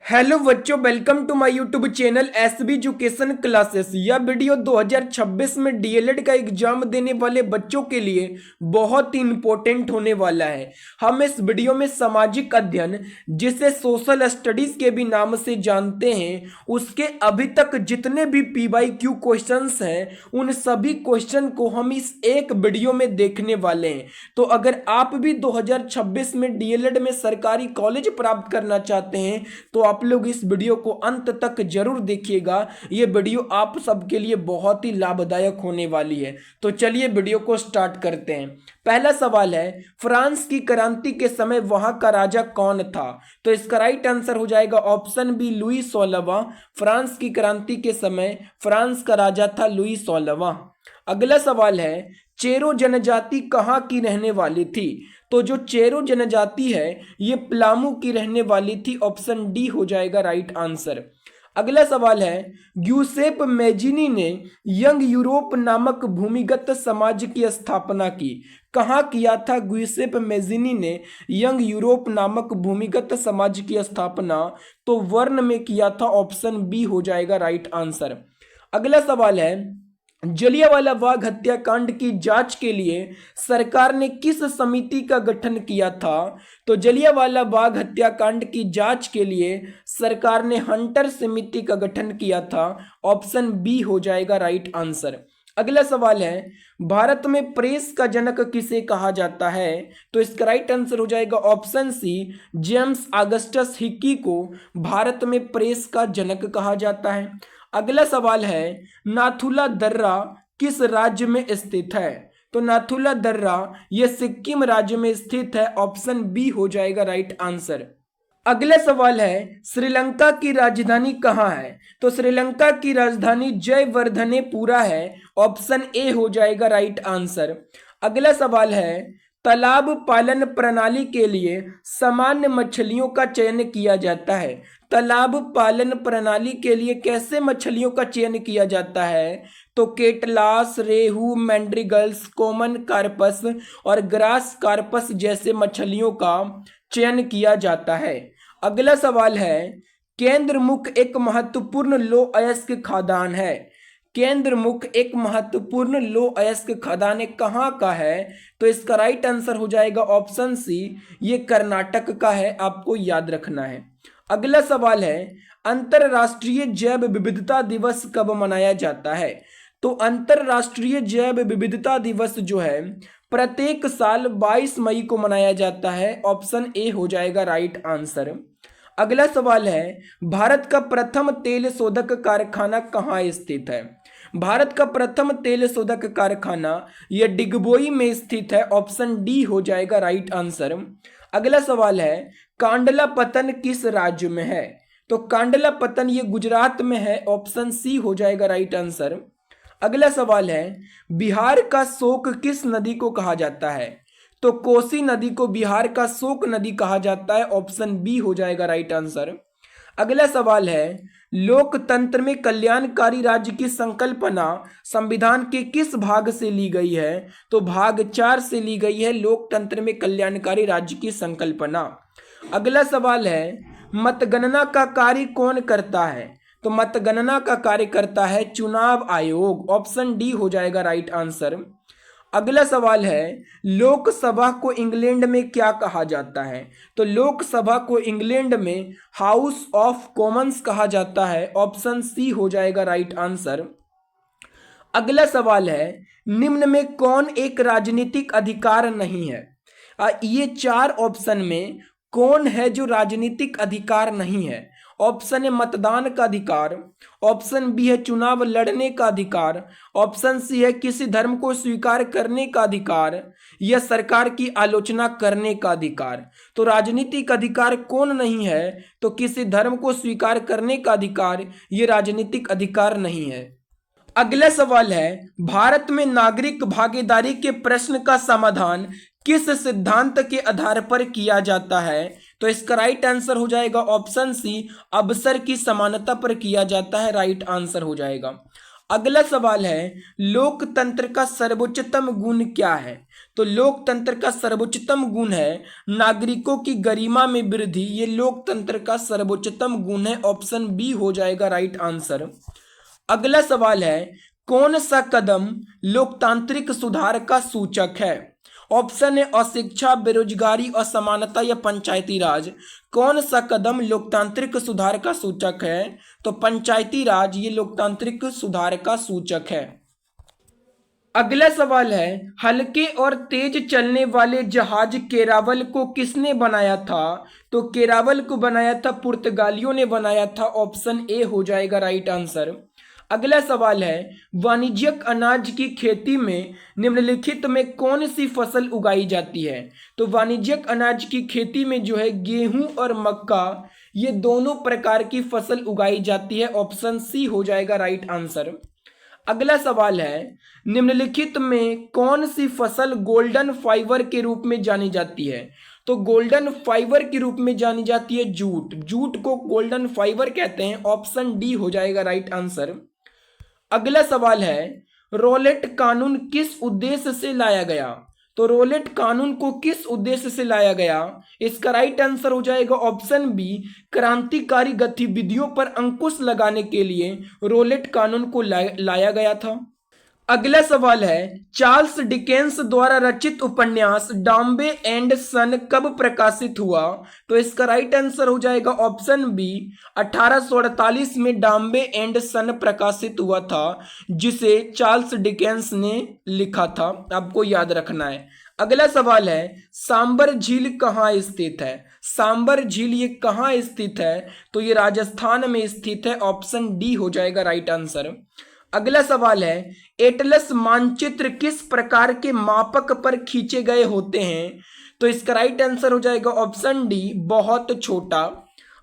Hello बच्चों, welcome to my YouTube channel SB education classes. यह video 2026 में DElEd का एग्जाम देने वाले बच्चों के लिए बहुत ही इंपॉर्टेंट होने वाला है। हम इस वीडियो में सामाजिक अध्ययन, जिसे सोशल स्टडीज के भी नाम से जानते हैं, उसके अभी तक जितने भी पीवाईक्यू क्वेश्चंस हैं उन सभी क्वेश्चन को हम इस एक वीडियो में देखने वाले हैं। तो अगर आप भी 2026 में डीएलएड में सरकारी कॉलेज प्राप्त करना चाहते हैं तो आप लोग इस वीडियो को अंत तक जरूर देखिएगा। ये वीडियो आप सबके लिए बहुत ही लाभदायक होने वाली है। तो चलिए वीडियो को स्टार्ट करते हैं। पहला सवाल है, फ्रांस की क्रांति के समय वहां का राजा कौन था? तो इसका राइट आंसर हो जाएगा ऑप्शन बी, लुई 16वां। फ्रांस की क्रांति के समय फ्रांस का राजा था लुई 16वां। अगला सवाल है, चेरो जनजाति कहाँ की रहने वाली थी? तो जो चेरो जनजाति है ये प्लामू की रहने वाली थी। ऑप्शन डी हो जाएगा राइट आंसर। अगला सवाल है, ग्यूसेप मैजिनी ने यंग यूरोप नामक भूमिगत समाज की स्थापना की। कहाँ किया था ग्यूसेप मैजिनी ने यंग यूरोप नामक भूमिगत समाज की स्थापना? तो वर्ण में किया था। ऑप्शन बी हो जाएगा राइट आंसर। अगला सवाल है, जलियांवाला बाग हत्याकांड की जांच के लिए सरकार ने किस समिति का गठन किया था? तो जलियांवाला बाग हत्याकांड की जांच के लिए सरकार ने हंटर समिति का गठन किया था। ऑप्शन बी हो जाएगा राइट आंसर। अगला सवाल है, भारत में प्रेस का जनक किसे कहा जाता है? तो इसका राइट आंसर हो जाएगा option C, James Augustus Hicky को भारत में प्रेस का जनक कहा जाता है। अगला सवाल है, नाथुला दर्रा किस राज्य में स्थित है? तो नाथुला दर्रा यह सिक्किम राज्य में स्थित है। ऑप्शन बी हो जाएगा राइट आंसर। अगला सवाल है, श्रीलंका की राजधानी कहाँ है? तो श्रीलंका की राजधानी जयवर्धनेपुरा है। ऑप्शन ए हो जाएगा राइट आंसर। अगला सवाल है, तालाब पालन प्रणाली के लिए सामान्य मछलियों का चयन किया जाता है। तालाब पालन प्रणाली के लिए कैसे मछलियों का चयन किया जाता है? तो केटलास, रेहू, मैंड्रिगल्स, कॉमन कार्पस और ग्रास कार्पस जैसे मछलियों का चयन किया जाता है। अगला सवाल है, केंद्रमुख एक महत्वपूर्ण लो अयस्क खाद्यान्न है। केंद्रमुख एक महत्वपूर्ण लो अयस्क खाद्यान्न कहाँ का है? तो इसका राइट आंसर हो जाएगा ऑप्शन सी, ये कर्नाटक का है। आपको याद रखना है। अगला सवाल है, अंतरराष्ट्रीय जैव विविधता दिवस कब मनाया जाता है? तो अंतरराष्ट्रीय जैव विविधता दिवस जो है प्रत्येक साल 22 मई को मनाया जाता है। ऑप्शन ए हो जाएगा राइट आंसर। अगला सवाल है, भारत का प्रथम तेल शोधक कारखाना कहाँ स्थित है? भारत का प्रथम तेल शोधक कारखाना यह डिगबोई में स्थित है। ऑप्शन डी हो जाएगा राइट आंसर। अगला सवाल है, कांडला पतन किस राज्य में है? तो कांडला पतन ये गुजरात में है। ऑप्शन सी हो जाएगा राइट आंसर। अगला सवाल है, बिहार का शोक किस नदी को कहा जाता है? तो कोसी नदी को बिहार का शोक नदी कहा जाता है। ऑप्शन बी हो जाएगा राइट आंसर। अगला सवाल है, लोकतंत्र में कल्याणकारी राज्य की संकल्पना संविधान के किस भाग से ली गई है? तो भाग 4 से ली गई है लोकतंत्र में कल्याणकारी राज्य की संकल्पना। अगला सवाल है, मतगणना का कार्य कौन करता है? तो मतगणना का कार्य करता है चुनाव आयोग। ऑप्शन डी हो जाएगा राइट आंसर। अगला सवाल है, लोकसभा को इंग्लैंड में क्या कहा जाता है? तो लोकसभा को इंग्लैंड में हाउस ऑफ कॉमन्स कहा जाता है। ऑप्शन सी हो जाएगा राइट आंसर। अगला सवाल है, निम्न में कौन एक राजनीतिक अधिकार नहीं है? ये 4 ऑप्शन में कौन है जो राजनीतिक अधिकार नहीं है? ऑप्शन है मतदान का अधिकार, ऑप्शन बी है चुनाव लड़ने का अधिकार, ऑप्शन सी है किसी धर्म को स्वीकार करने का अधिकार, या सरकार की आलोचना करने का अधिकार। तो राजनीतिक अधिकार कौन नहीं है? तो किसी धर्म को स्वीकार करने का अधिकार ये राजनीतिक अधिकार नहीं है। अगला सवाल है, भारत में नागरिक भागीदारी के प्रश्न का समाधान किस सिद्धांत के आधार पर किया जाता है? तो इसका राइट आंसर हो जाएगा ऑप्शन सी, अवसर की समानता पर किया जाता है। राइट आंसर हो जाएगा। अगला सवाल है, लोकतंत्र का सर्वोच्चतम गुण क्या है? तो लोकतंत्र का सर्वोच्चतम गुण है नागरिकों की गरिमा में वृद्धि। ये लोकतंत्र का सर्वोच्चतम गुण है। ऑप्शन बी हो जाएगा राइट आंसर। अगला सवाल है, कौन सा कदम लोकतांत्रिक सुधार का सूचक है? ऑप्शन है अशिक्षा, बेरोजगारी, असमानता या पंचायती राज। कौन सा कदम लोकतांत्रिक सुधार का सूचक है? तो पंचायती राज ये लोकतांत्रिक सुधार का सूचक है। अगला सवाल है, हल्के और तेज चलने वाले जहाज केरावल को किसने बनाया था? तो केरावल को बनाया था पुर्तगालियों ने बनाया था। ऑप्शन ए हो जाएगा राइट आंसर। अगला सवाल है, वाणिज्यिक अनाज की खेती में निम्नलिखित में कौन सी फसल उगाई जाती है? तो वाणिज्यिक अनाज की खेती में जो है गेहूं और मक्का ये दोनों प्रकार की फसल उगाई जाती है। ऑप्शन सी हो जाएगा राइट आंसर। अगला सवाल है, निम्नलिखित में कौन सी फसल गोल्डन फाइबर के रूप में जानी जाती है? तो गोल्डन फाइबर के रूप में जानी जाती है जूट। जूट को गोल्डन फाइबर कहते हैं। ऑप्शन डी हो जाएगा राइट आंसर। अगला सवाल है, रोलेट कानून किस उद्देश्य से लाया गया? तो रोलेट कानून को किस उद्देश्य से लाया गया? इसका राइट आंसर हो जाएगा ऑप्शन बी, क्रांतिकारी गतिविधियों पर अंकुश लगाने के लिए रोलेट कानून को लाया गया था। अगला सवाल है, चार्ल्स डिकेंस द्वारा रचित उपन्यास डॉम्बे एंड सन कब प्रकाशित हुआ? तो इसका राइट आंसर हो जाएगा ऑप्शन बी, 1848 में डॉम्बे एंड सन प्रकाशित हुआ था, जिसे चार्ल्स डिकेंस ने लिखा था। आपको याद रखना है। अगला सवाल है, सांबर झील कहाँ स्थित है? सांबर झील ये कहाँ स्थित है? तो ये राजस्थान में स्थित है। ऑप्शन डी हो जाएगा राइट आंसर। अगला सवाल है, एटलस मानचित्र किस प्रकार के मापक पर खींचे गए होते हैं? तो इसका राइट आंसर हो जाएगा ऑप्शन डी, बहुत छोटा।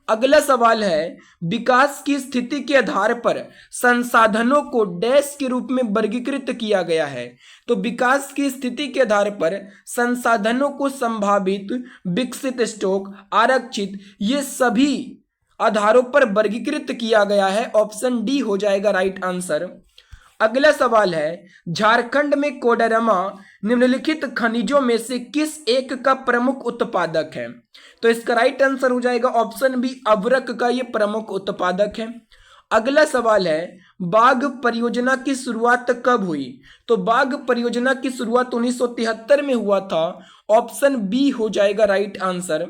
अगला सवाल है, विकास की स्थिति के आधार पर संसाधनों को डैश के रूप में वर्गीकृत किया गया है। तो विकास की स्थिति के आधार पर संसाधनों को संभावित, विकसित, स्टॉक, आरक्षित ये सभी आधारों पर वर्गीकृत किया गया है। ऑप्शन डी हो जाएगा राइट आंसर। अगला सवाल है, झारखंड में कोडरमा निम्नलिखित खनिजों में से किस एक का प्रमुख उत्पादक है? तो इसका राइट आंसर हो जाएगा ऑप्शन बी, अभ्रक का ये प्रमुख उत्पादक है। अगला सवाल है, बाघ परियोजना की शुरुआत कब हुई? तो बाघ परियोजना की शुरुआत 1973 में हुआ था। ऑप्शन बी हो जाएगा राइट आंसर।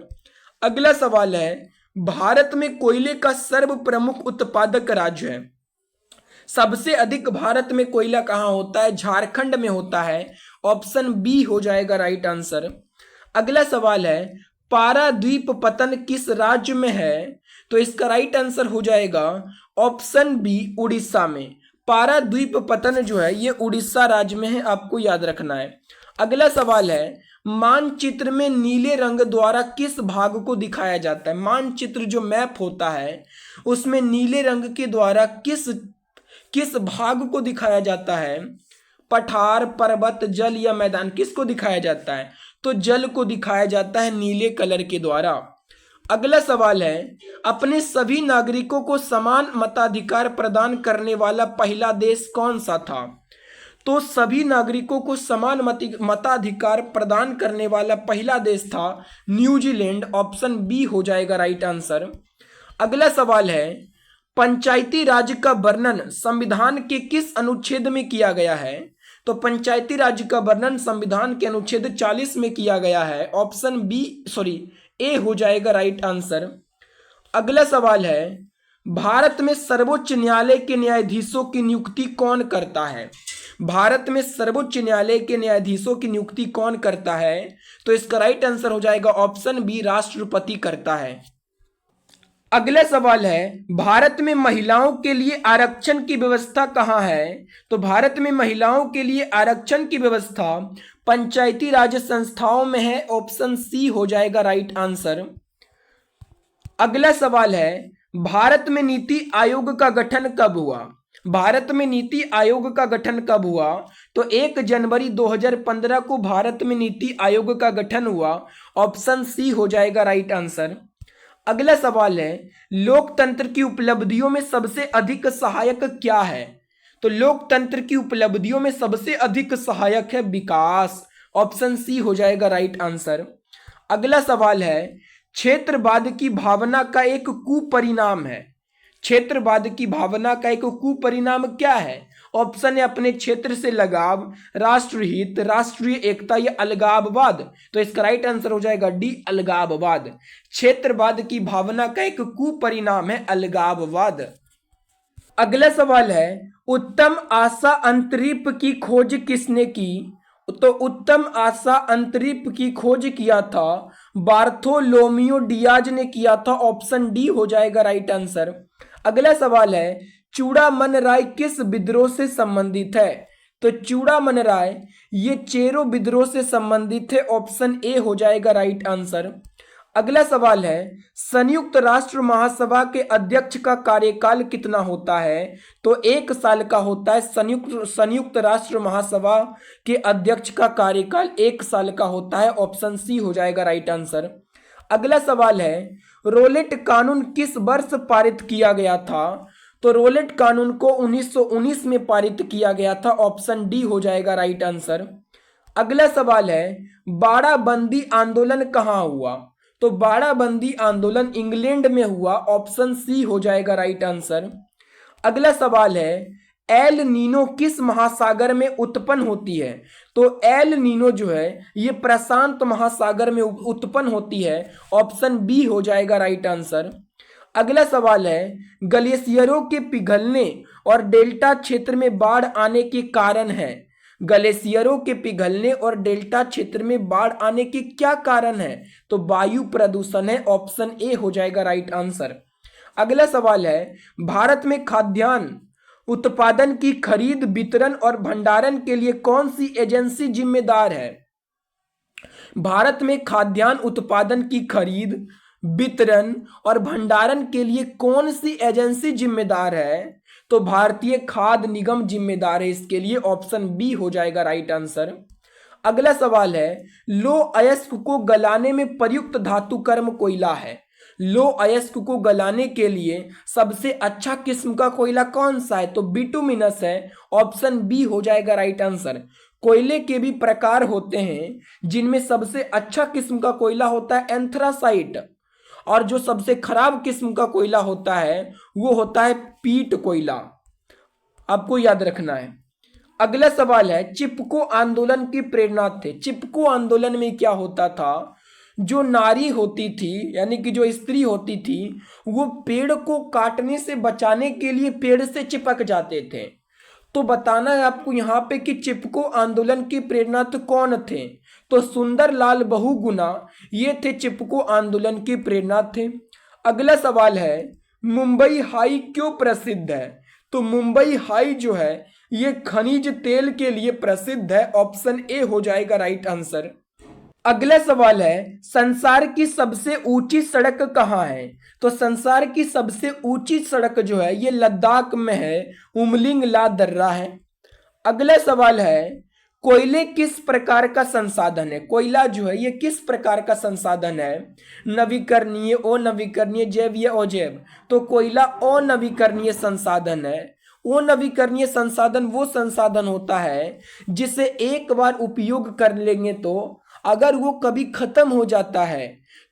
अगला सवाल है, भारत में कोयले का सर्व प्रमुख उत्पादक राज्य है। सबसे अधिक भारत में कोयला कहाँ होता है? झारखंड में होता है। ऑप्शन बी हो जाएगा राइट आंसर। अगला सवाल है, पारादीप पतन किस राज्य में है? तो इसका राइट आंसर हो जाएगा ऑप्शन बी, उड़ीसा में। पारादीप पतन जो है ये उड़ीसा राज्य में है। आपको याद रखना है। अगला सवाल है, मानचित्र में नीले रंग द्वारा किस भाग को दिखाया जाता है? मानचित्र जो मैप होता है उसमें नीले रंग के द्वारा किस भाग को दिखाया जाता है? पठार, पर्वत, जल या मैदान, किसको दिखाया जाता है? तो जल को दिखाया जाता है नीले कलर के द्वारा। अगला सवाल है, अपने सभी नागरिकों को समान मताधिकार प्रदान करने वाला पहला देश कौन सा था? तो सभी नागरिकों को समान मताधिकार प्रदान करने वाला पहला देश था न्यूजीलैंड। ऑप्शन बी हो जाएगा राइट आंसर। अगला सवाल है, पंचायती राज का वर्णन संविधान के किस अनुच्छेद में किया गया है? तो पंचायती राज का वर्णन संविधान के अनुच्छेद 40 में किया गया है। ऑप्शन ए हो जाएगा राइट आंसर। अगला सवाल है, भारत में सर्वोच्च न्यायालय के न्यायाधीशों की नियुक्ति कौन करता है? भारत में सर्वोच्च न्यायालय के न्यायाधीशों की नियुक्ति कौन करता है? तो इसका राइट आंसर हो जाएगा ऑप्शन बी, राष्ट्रपति करता है। अगला सवाल है, भारत में महिलाओं के लिए आरक्षण की व्यवस्था कहाँ है? तो भारत में महिलाओं के लिए आरक्षण की व्यवस्था पंचायती राज संस्थाओं में है। ऑप्शन सी हो जाएगा राइट आंसर। अगला सवाल है, भारत में नीति आयोग का गठन कब हुआ? भारत में नीति आयोग का गठन कब हुआ? तो 1 जनवरी 2015 को भारत में नीति आयोग का गठन हुआ। ऑप्शन सी हो जाएगा राइट आंसर। अगला सवाल है, लोकतंत्र की उपलब्धियों में सबसे अधिक सहायक क्या है? तो लोकतंत्र की उपलब्धियों में सबसे अधिक सहायक है विकास। ऑप्शन सी हो जाएगा राइट आंसर। अगला सवाल है, क्षेत्रवाद की भावना का एक कुपरिणाम है। क्षेत्रवाद की भावना का एक कुपरिणाम क्या है? ऑप्शन है अपने क्षेत्र से लगाव, राष्ट्रहित, राष्ट्रीय एकता या अलगाववाद। तो इसका राइट आंसर हो जाएगा डी, अलगाववाद। क्षेत्रवाद की भावना का एक कुपरिणाम है अलगाववाद। अगला सवाल है, उत्तम आशा अंतरिक्ष की खोज किसने की? तो उत्तम आशा अंतरिक्ष की खोज किया था बार्थोलोमियो डियाज ने किया था। ऑप्शन डी हो जाएगा राइट आंसर। अगला सवाल है, चूड़ामन राय किस विद्रोह से संबंधित है? तो चूड़ामन राय ये चेरो विद्रोह से संबंधित है। ऑप्शन ए हो जाएगा राइट आंसर। अगला सवाल है, संयुक्त राष्ट्र महासभा के अध्यक्ष का कार्यकाल कितना होता है? तो 1 साल का होता है। संयुक्त राष्ट्र महासभा के अध्यक्ष का कार्यकाल 1 साल का होता है। ऑप्शन सी हो जाएगा राइट आंसर। अगला सवाल है, रोलेट कानून किस वर्ष पारित किया गया था? तो रोलेट कानून को 1919 में पारित किया गया था। ऑप्शन डी हो जाएगा राइट आंसर। अगला सवाल है, बाड़ाबंदी आंदोलन कहाँ हुआ? तो बाड़ाबंदी आंदोलन इंग्लैंड में हुआ। ऑप्शन सी हो जाएगा राइट आंसर। अगला सवाल है, एल नीनो किस महासागर में उत्पन्न होती है? तो एल नीनो जो है ये प्रशांत महासागर में उत्पन्न होती है। ऑप्शन बी हो जाएगा राइट आंसर। अगला सवाल है, ग्लेशियरों के पिघलने और डेल्टा क्षेत्र में बाढ़ आने के कारण है। ग्लेशियरों के पिघलने और डेल्टा क्षेत्र में बाढ़ आने के क्या कारण है? तो वायु प्रदूषण है। ऑप्शन ए हो जाएगा राइट आंसर। अगला सवाल है, भारत में खाद्यान्न उत्पादन की खरीद, वितरण और भंडारण के लिए कौन सी एजेंसी जिम्मेदार है? भारत में खाद्यान्न उत्पादन की खरीद, वितरण और भंडारण के लिए कौन सी एजेंसी जिम्मेदार है? तो भारतीय खाद्य निगम जिम्मेदार है इसके लिए। ऑप्शन बी हो जाएगा राइट आंसर। अगला सवाल है, लौह अयस्क को गलाने में प्रयुक्त धातु कर्म कोयला है। लौह अयस्क को गलाने के लिए सबसे अच्छा किस्म का कोयला कौन सा है? तो बिटुमिनस है। ऑप्शन बी हो जाएगा राइट आंसर। कोयले के भी प्रकार होते हैं जिनमें सबसे अच्छा किस्म का कोयला होता है एंथ्रासाइट, और जो सबसे खराब किस्म का कोयला होता है वो होता है पीट कोयला। आपको याद रखना है। अगला सवाल है, चिपको आंदोलन की प्रेरणा थे। चिपको आंदोलन में क्या होता था? जो नारी होती थी यानी कि जो स्त्री होती थी वो पेड़ को काटने से बचाने के लिए पेड़ से चिपक जाते थे। तो बताना है आपको यहाँ पे कि चिपको आंदोलन की प्रेरणा तो कौन थे? तो सुंदरलाल बहुगुणा ये थे चिपको आंदोलन की प्रेरणा थे। अगला सवाल है, मुंबई हाई क्यों प्रसिद्ध है? तो मुंबई हाई जो है ये खनिज तेल के लिए प्रसिद्ध है। ऑप्शन ए हो जाएगा राइट आंसर। अगला सवाल है, संसार की सबसे ऊंची सड़क कहाँ है? तो संसार की सबसे ऊंची सड़क जो है ये लद्दाख में है, उमलिंग ला दर्रा है। अगला सवाल है, कोयले किस प्रकार का संसाधन है? कोयला जो है ये किस प्रकार का संसाधन है? नवीकरणीय, अनवीकरणीय, जैवीय, अजैव। तो कोयला अनवीकरणीय संसाधन है। अनवीकरणीय संसाधन वो संसाधन होता है जिसे एक बार उपयोग कर लेंगे तो अगर वो कभी खत्म हो जाता है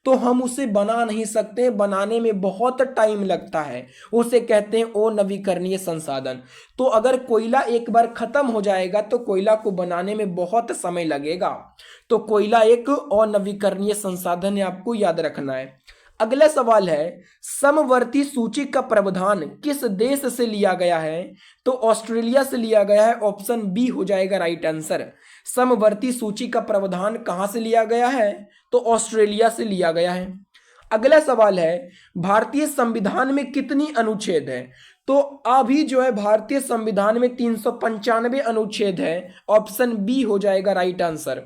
तो हम उसे बना नहीं सकते, बनाने में बहुत टाइम लगता है, उसे कहते हैं अनवीकरणीय संसाधन। तो अगर कोयला एक बार खत्म हो जाएगा तो कोयला को बनाने में बहुत समय लगेगा। तो कोयला एक अनवीकरणीय संसाधन है, आपको याद रखना है। अगला सवाल है, समवर्ती सूची का प्रावधान किस देश से लिया गया है? तो ऑस्ट्रेलिया से लिया गया है। ऑप्शन बी हो जाएगा राइट आंसर। समवर्ती सूची का प्रावधान कहां से लिया गया है? तो ऑस्ट्रेलिया से लिया गया है। अगला सवाल है, भारतीय संविधान में कितनी अनुच्छेद है? तो अभी जो है भारतीय संविधान में 395 अनुच्छेद है। ऑप्शन बी हो जाएगा राइट आंसर।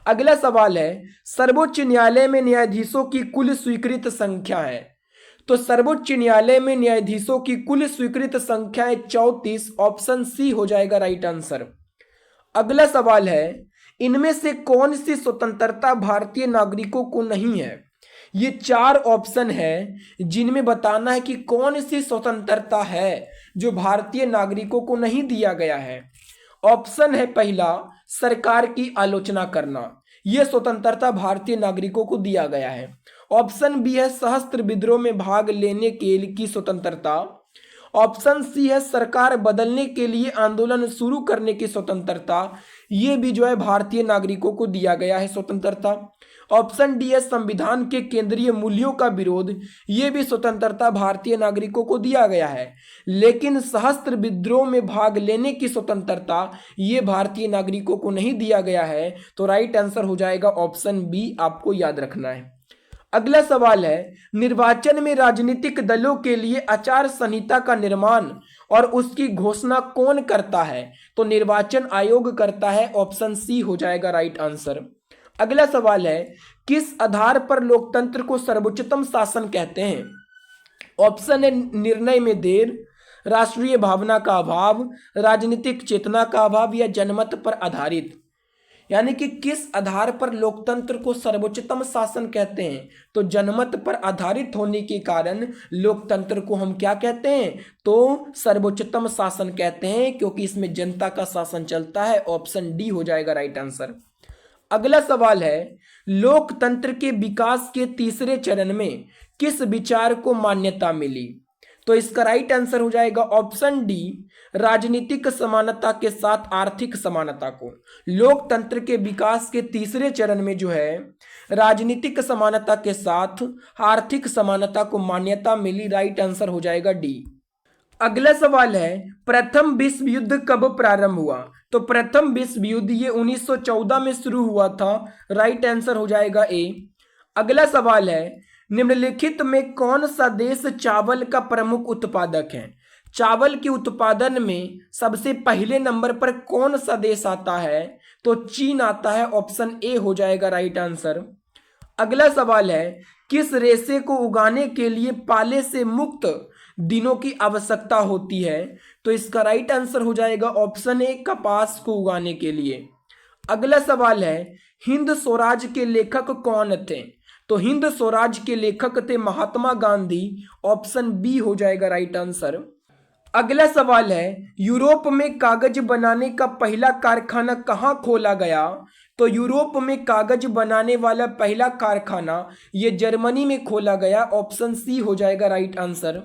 अगला सवाल है, सर्वोच्च न्यायालय में न्यायाधीशों की कुल स्वीकृत संख्या है। तो सर्वोच्च न्यायालय में न्यायाधीशों की कुल स्वीकृत संख्या है 34। ऑप्शन सी हो जाएगा राइट आंसर। अगला सवाल है, इनमें से कौन सी स्वतंत्रता भारतीय नागरिकों को नहीं है? ये 4 ऑप्शन है जिनमें बताना है कि कौन सी स्वतंत्रता है जो भारतीय नागरिकों को नहीं दिया गया है? ऑप्शन है पहला, सरकार की आलोचना करना, यह स्वतंत्रता भारतीय नागरिकों को दिया गया है। ऑप्शन बी है सशस्त्र विद्रोह में भाग लेने की स्वतंत्रता। ऑप्शन सी है सरकार बदलने के लिए आंदोलन शुरू करने की स्वतंत्रता, ये भी जो है भारतीय नागरिकों को दिया गया है स्वतंत्रता। ऑप्शन डी है संविधान के केंद्रीय मूल्यों का विरोध, ये भी स्वतंत्रता भारतीय नागरिकों को दिया गया है। लेकिन सशस्त्र विद्रोह में भाग लेने की स्वतंत्रता ये भारतीय नागरिकों को नहीं दिया गया है। तो राइट आंसर हो जाएगा ऑप्शन बी, आपको याद रखना है। अगला सवाल है, निर्वाचन में राजनीतिक दलों के लिए आचार संहिता का निर्माण और उसकी घोषणा कौन करता है? तो निर्वाचन आयोग करता है। ऑप्शन सी हो जाएगा राइट आंसर। अगला सवाल है, किस आधार पर लोकतंत्र को सर्वोच्चतम शासन कहते हैं? ऑप्शन है निर्णय में देर, राष्ट्रीय भावना का अभाव, राजनीतिक चेतना का अभाव या जनमत पर आधारित। यानी कि किस आधार पर लोकतंत्र को सर्वोच्चतम शासन कहते हैं? तो जनमत पर आधारित होने के कारण लोकतंत्र को हम क्या कहते हैं? तो सर्वोच्चतम शासन कहते हैं, क्योंकि इसमें जनता का शासन चलता है। ऑप्शन डी हो जाएगा राइट आंसर। अगला सवाल है, लोकतंत्र के विकास के तीसरे चरण में किस विचार को मान्यता मिली? तो इसका राइट आंसर हो जाएगा ऑप्शन डी, राजनीतिक समानता के साथ आर्थिक समानता को। लोकतंत्र के विकास के तीसरे चरण में जो है राजनीतिक समानता के साथ आर्थिक समानता को मान्यता मिली। राइट आंसर हो जाएगा डी। अगला सवाल है, प्रथम विश्व युद्ध कब प्रारंभ हुआ? तो प्रथम विश्व युद्ध ये 1914 में शुरू हुआ था। राइट आंसर हो जाएगा ए। अगला सवाल है, निम्नलिखित में कौन सा देश चावल का प्रमुख उत्पादक है? चावल के उत्पादन में सबसे पहले नंबर पर कौन सा देश आता है? तो चीन आता है। ऑप्शन ए हो जाएगा राइट आंसर। अगला सवाल है, किस रेशे को उगाने के लिए पाले से मुक्त दिनों की आवश्यकता होती है? तो इसका राइट आंसर हो जाएगा ऑप्शन ए, कपास को उगाने के लिए। अगला सवाल है, हिंद स्वराज के लेखक कौन थे? तो हिंद स्वराज के लेखक थे महात्मा गांधी। ऑप्शन बी हो जाएगा राइट आंसर। अगला सवाल है, यूरोप में कागज बनाने का पहला कारखाना कहाँ खोला गया? तो यूरोप में कागज बनाने वाला पहला कारखाना ये जर्मनी में खोला गया। ऑप्शन सी हो जाएगा राइट आंसर।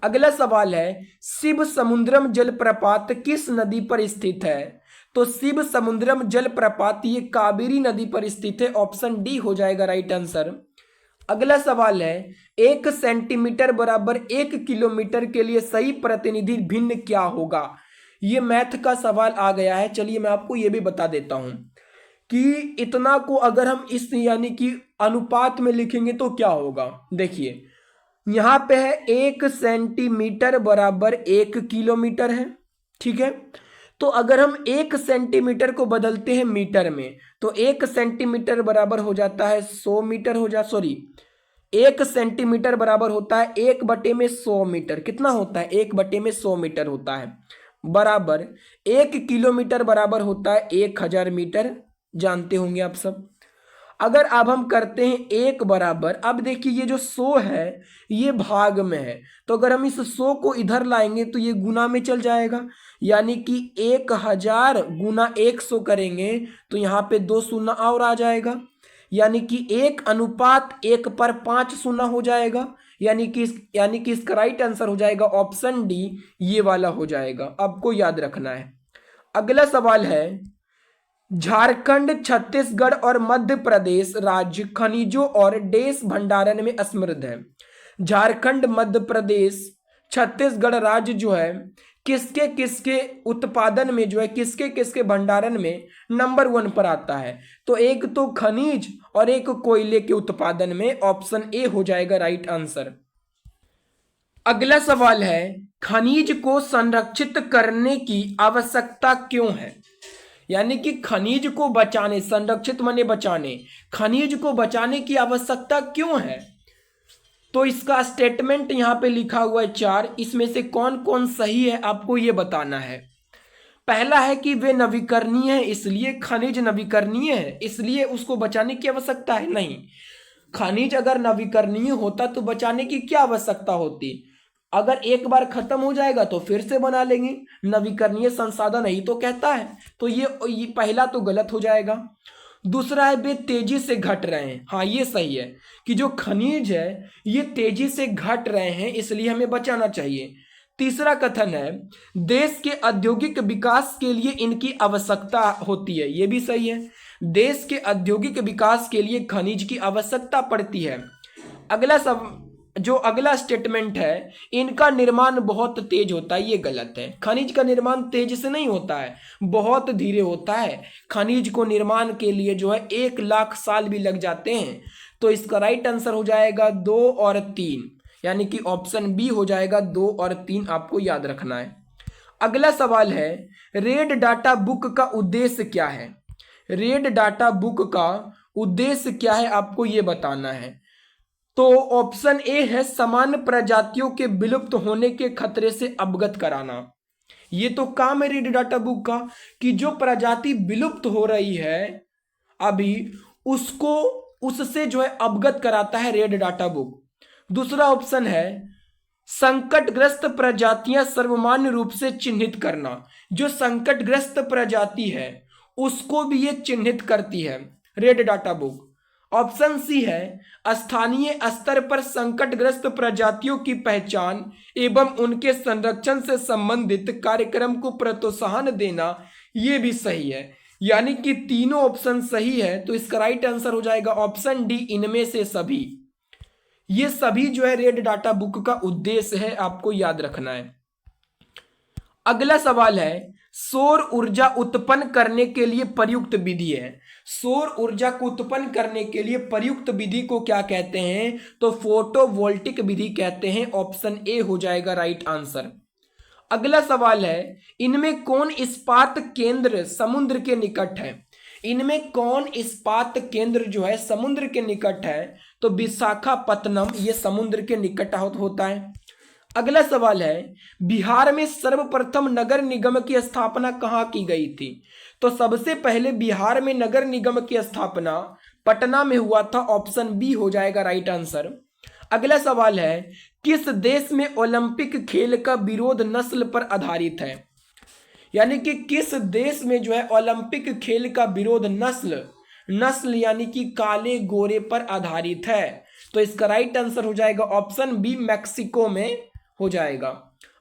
अगला सवाल है, शिव समुद्रम जलप्रपात किस नदी पर स्थित है? तो शिव समुद्रम जलप्रपात ये कावेरी नदी पर स्थित है। ऑप्शन डी हो जाएगा राइट आंसर। अगला सवाल है, 1 सेंटीमीटर बराबर 1 किलोमीटर के लिए सही प्रतिनिधि भिन्न क्या होगा? ये मैथ का सवाल आ गया है। चलिए मैं आपको ये भी बता देता हूं कि इतना को अगर हम इस यानी कि अनुपात में लिखेंगे तो क्या होगा। देखिए यहां पे है 1 सेंटीमीटर बराबर 1 किलोमीटर है, ठीक है। तो अगर हम 1 सेंटीमीटर को बदलते हैं मीटर में तो 1 सेंटीमीटर बराबर हो जाता है 100 मीटर हो जा 1 सेंटीमीटर बराबर होता है 1/100 मीटर। कितना होता है? 1/100 मीटर होता है। बराबर 1 किलोमीटर बराबर होता है 1000 मीटर, जानते होंगे आप सब। अगर अब हम करते हैं 1 बराबर, अब देखिए ये जो 100 है ये भाग में है, तो अगर हम इस 100 को इधर लाएंगे तो ये गुना में चल जाएगा। यानी कि 1000 गुना 100 करेंगे तो यहाँ पे 2 शून्य और आ जाएगा। यानी कि 1:1 पर 5 शून्य हो जाएगा। यानी कि इसका राइट आंसर हो जाएगा ऑप्शन डी, ये वाला हो जाएगा। आपको याद रखना है। अगला सवाल है, झारखंड, छत्तीसगढ़ और मध्य प्रदेश राज्य खनिजों और डेस भंडारण में समृद्ध है। झारखंड, मध्य प्रदेश, छत्तीसगढ़ राज्य जो है किसके किसके उत्पादन में जो है किसके किसके भंडारण में नंबर 1 पर आता है? तो एक तो खनिज और एक कोयले के उत्पादन में। ऑप्शन ए हो जाएगा राइट आंसर। अगला सवाल है, खनिज को संरक्षित करने की आवश्यकता क्यों है? यानी कि खनिज को बचाने, संरक्षित माने बचाने, खनिज को बचाने की आवश्यकता क्यों है? तो इसका स्टेटमेंट यहां पे लिखा हुआ है 4, इसमें से कौन कौन सही है आपको ये बताना है। पहला है कि वे नवीकरणीय है, इसलिए खनिज नवीकरणीय है, इसलिए उसको बचाने की आवश्यकता है। नहीं, खनिज अगर नवीकरणीय होता तो बचाने की क्या आवश्यकता होती? अगर एक बार खत्म हो जाएगा तो फिर से बना लेंगे, नवीकरणीय संसाधन ही तो कहता है। तो ये पहला तो गलत हो जाएगा। दूसरा है वे तेजी से घट रहे हैं। हाँ, ये सही है कि जो खनिज है ये तेजी से घट रहे हैं, इसलिए हमें बचाना चाहिए। तीसरा कथन है देश के औद्योगिक विकास के लिए इनकी आवश्यकता होती है। ये भी सही है, देश के औद्योगिक विकास के लिए खनिज की आवश्यकता पड़ती है। अगला स्टेटमेंट है इनका निर्माण बहुत तेज होता है। ये गलत है, खनिज का निर्माण तेज से नहीं होता है, बहुत धीरे होता है। खनिज को निर्माण के लिए जो है 1 लाख साल भी लग जाते हैं। तो इसका राइट आंसर हो जाएगा 2 और 3, यानी कि ऑप्शन बी हो जाएगा 2 और 3, आपको याद रखना है। अगला सवाल है रेड डाटा बुक का उद्देश्य क्या है। रेड डाटा बुक का उद्देश्य क्या है आपको ये बताना है। तो ऑप्शन ए है सामान्य प्रजातियों के विलुप्त होने के खतरे से अवगत कराना। ये तो काम है रेड डाटा बुक का कि जो प्रजाति विलुप्त हो रही है अभी उससे जो है अवगत कराता है रेड डाटा बुक। दूसरा ऑप्शन है संकटग्रस्त प्रजातियां सर्वमान्य रूप से चिन्हित करना। जो संकटग्रस्त प्रजाति है उसको भी ये चिन्हित करती है red data book. Option C है स्थानीय स्तर पर संकटग्रस्त प्रजातियों की पहचान एवं उनके संरक्षण से संबंधित कार्यक्रम को प्रोत्साहन देना। ये भी सही है, यानी कि तीनों ऑप्शन सही है। तो इसका राइट आंसर हो जाएगा ऑप्शन डी, इनमें से सभी। ये सभी जो है रेड डाटा बुक का उद्देश्य है, आपको याद रखना है। अगला सवाल है सौर ऊर्जा उत्पन्न करने के लिए प्रयुक्त विधि है। सौर ऊर्जा को उत्पन्न करने के लिए प्रयुक्त विधि को क्या कहते हैं, तो फोटोवोल्टिक विधि कहते हैं। ऑप्शन ए हो जाएगा राइट आंसर। अगला सवाल है इनमें कौन इस्पात केंद्र समुद्र के निकट है। इनमें कौन इस्पात केंद्र जो है समुद्र के निकट है, तो विशाखापत्तनम ये समुद्र के निकट होता है। अगला सवाल है बिहार में सर्वप्रथम नगर निगम की स्थापना कहाँ की गई थी। तो सबसे पहले बिहार में नगर निगम की स्थापना पटना में हुआ था। ऑप्शन बी हो जाएगा राइट आंसर। अगला सवाल है किस देश में ओलंपिक खेल का विरोध नस्ल पर आधारित है। यानी कि किस देश में जो है ओलंपिक खेल का विरोध नस्ल यानी कि काले गोरे पर आधारित है। तो इसका राइट आंसर हो जाएगा ऑप्शन बी, मैक्सिको में हो जाएगा।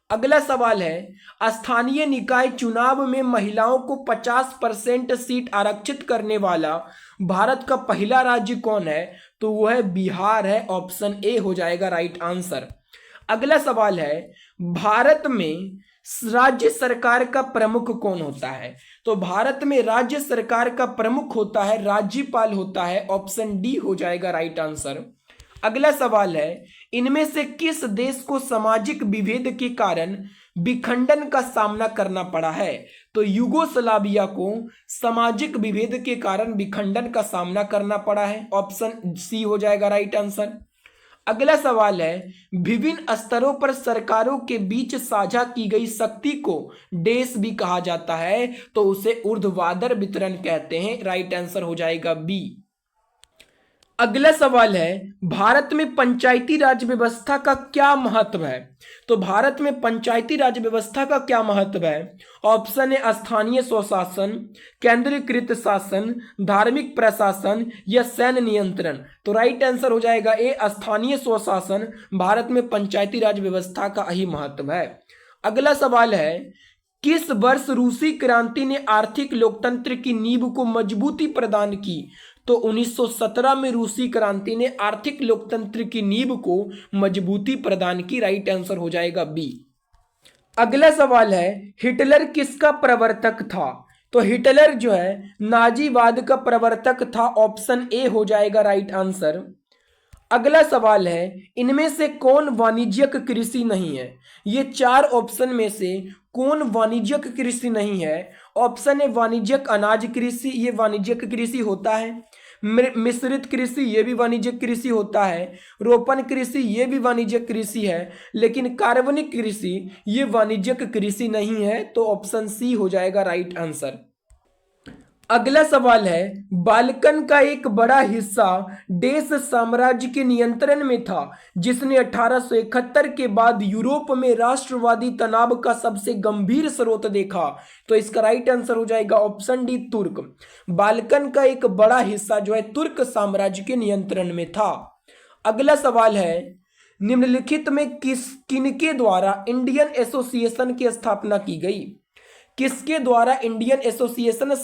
अगला सवाल है स्थानीय निकाय चुनाव में महिलाओं को 50% सीट आरक्षित करने वाला भारत का पहला राज्य कौन है, तो वह है बिहार है। ऑप्शन ए हो जाएगा राइट आंसर। अगला सवाल है भारत में राज्य सरकार का प्रमुख कौन होता है। तो भारत में राज्य सरकार का प्रमुख होता है राज्यपाल होता है। ऑप्शन डी हो जाएगा राइट आंसर। अगला सवाल है इनमें से किस देश को सामाजिक विभेद के कारण विखंडन का सामना करना पड़ा है। तो यूगोस्लाविया को सामाजिक विभेद के कारण विखंडन का सामना करना पड़ा है। ऑप्शन सी हो जाएगा राइट आंसर। अगला सवाल है विभिन्न स्तरों पर सरकारों के बीच साझा की गई शक्ति को देश भी कहा जाता है, तो उसे ऊर्ध्वाधर वितरण कहते हैं। राइट आंसर हो जाएगा बी। अगला सवाल है भारत में पंचायती राज व्यवस्था का क्या महत्व है। तो भारत में पंचायती राज व्यवस्था का क्या महत्व है। ऑप्शन है स्थानीय स्वशासन, केंद्रीकृत शासन, धार्मिक प्रशासन या सैन्य नियंत्रण। तो राइट आंसर हो जाएगा ए, स्थानीय स्वशासन। भारत में पंचायती राज व्यवस्था का यही महत्व है। अगला सवाल है किस वर्ष रूसी क्रांति ने आर्थिक लोकतंत्र की नींव को मजबूती प्रदान की। तो 1917 में रूसी क्रांति ने आर्थिक लोकतंत्र की नींव को मजबूती प्रदान की। राइट आंसर हो जाएगा बी। अगला सवाल है हिटलर किसका प्रवर्तक था। तो हिटलर जो है नाजीवाद का प्रवर्तक था। ऑप्शन ए हो जाएगा राइट आंसर। अगला सवाल है इनमें से कौन वाणिज्यिक कृषि नहीं है। ये 4 ऑप्शन में से कौन वाणिज्यिक कृषि नहीं है। ऑप्शन है वाणिज्यिक अनाज कृषि, ये वाणिज्यिक कृषि होता है। मिश्रित कृषि, ये भी वाणिज्यिक कृषि होता है। रोपण कृषि, ये भी वाणिज्यिक कृषि है। लेकिन कार्बनिक कृषि ये वाणिज्यिक कृषि नहीं है। तो ऑप्शन सी हो जाएगा राइट आंसर। अगला सवाल है, बाल्कन का एक बड़ा हिस्सा देश साम्राज्य के नियंत्रण में था, जिसने 1871 के बाद यूरोप में राष्ट्रवादी तनाव का सबसे गंभीर स्रोत देखा। तो इसका राइट आंसर हो जाएगा ऑप्शन डी, तुर्क। बाल्कन का एक बड़ा हिस्सा जो है तुर्क साम्राज्य के नियंत्रण में था। अगला सवाल है, निम्नलिखित में किनके द्वारा इंडियन एसोसिएशन की स्थापना की गई? किसके द्वारा इंडियन एसोसिएशन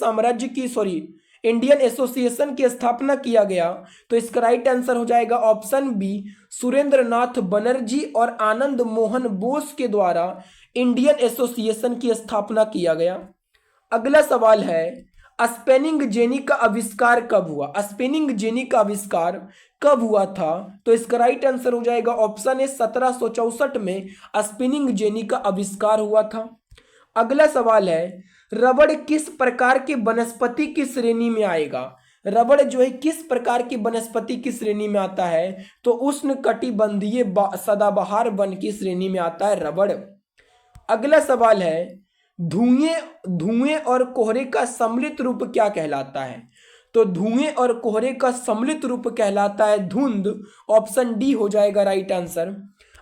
की स्थापना किया गया? तो इसका राइट आंसर हो जाएगा ऑप्शन बी, सुरेंद्रनाथ बनर्जी और आनंद मोहन बोस के द्वारा इंडियन एसोसिएशन की स्थापना किया गया। अगला सवाल है, स्पेनिंग जेनी का आविष्कार कब हुआ? स्पेनिंग जेनी का आविष्कार कब हुआ था? तो इसका राइट आंसर हो जाएगा ऑप्शन ए, 1764 में स्पेनिंग जेनी का आविष्कार हुआ था। अगला सवाल है, रबड़ किस प्रकार के वनस्पति की श्रेणी में आएगा? रबड़ जो है किस प्रकार की वनस्पति की श्रेणी में आता है? तो उष्णकटिबंधीय सदाबहार वन की श्रेणी में आता है रबड़। अगला सवाल है, धुएं और कोहरे का सम्मिलित रूप क्या कहलाता है? तो धुएं और कोहरे का सम्मिलित रूप कहलाता है धुंध। ऑप्शन डी हो जाएगा राइट आंसर।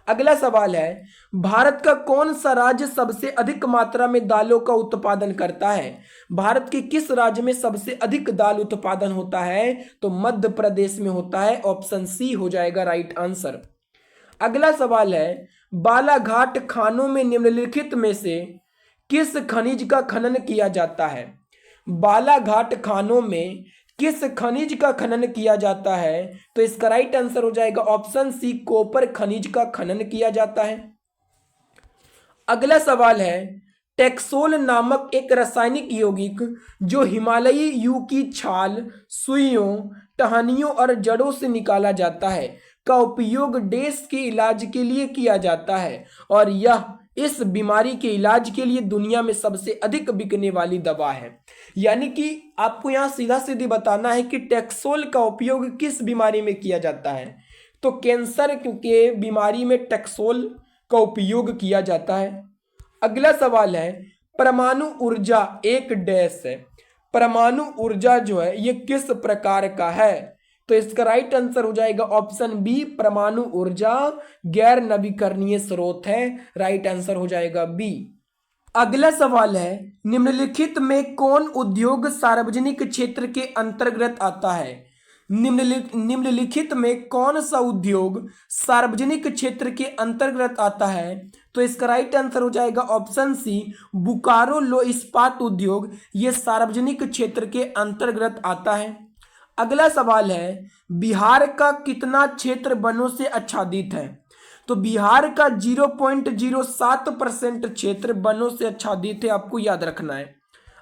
अगला सवाल है, भारत का कौन सा राज्य सबसे अधिक मात्रा में दालों का उत्पादन करता है? भारत के किस राज्य में सबसे अधिक दाल उत्पादन होता है? तो मध्य प्रदेश में होता है। ऑप्शन सी हो जाएगा राइट आंसर। अगला सवाल है, बालाघाट खानों में निम्नलिखित में से किस खनिज का खनन किया जाता है? बालाघाट खानों में किस खनिज का खनन किया जाता है? तो इसका राइट आंसर हो जाएगा ऑप्शन सी, कॉपर खनिज का खनन किया जाता है। अगला सवाल है, टेक्सोल नामक एक रासायनिक यौगिक जो हिमालयी यू की छाल, सुइयों, टहनियों और जड़ों से निकाला जाता है का उपयोग डेस के इलाज के लिए किया जाता है, और यह इस बीमारी के इलाज के लिए दुनिया में सबसे अधिक बिकने वाली दवा है। यानी कि आपको यहाँ सीधा सीधी बताना है कि टेक्सोल का उपयोग किस बीमारी में किया जाता है? तो कैंसर के बीमारी में टेक्सोल का उपयोग किया जाता है। अगला सवाल है, परमाणु ऊर्जा एक डैश है। परमाणु ऊर्जा जो है ये किस प्रकार का है? तो इसका राइट आंसर हो जाएगा ऑप्शन बी, परमाणु ऊर्जा गैर नवीकरणीय स्रोत है। राइट आंसर हो जाएगा बी। अगला सवाल है, निम्नलिखित में कौन उद्योग सार्वजनिक क्षेत्र के अंतर्गत आता है? निम्नलिखित में कौन सा उद्योग सार्वजनिक क्षेत्र के अंतर्गत आता है? तो इसका राइट आंसर हो जाएगा ऑप्शन सी, बोकारो लो इस्पात उद्योग ये सार्वजनिक क्षेत्र के अंतर्गत आता है। अगला सवाल है, बिहार का कितना क्षेत्र वनों से आच्छादित है? तो बिहार का 0.07% क्षेत्र वनों से आच्छादित है, आपको याद रखना है।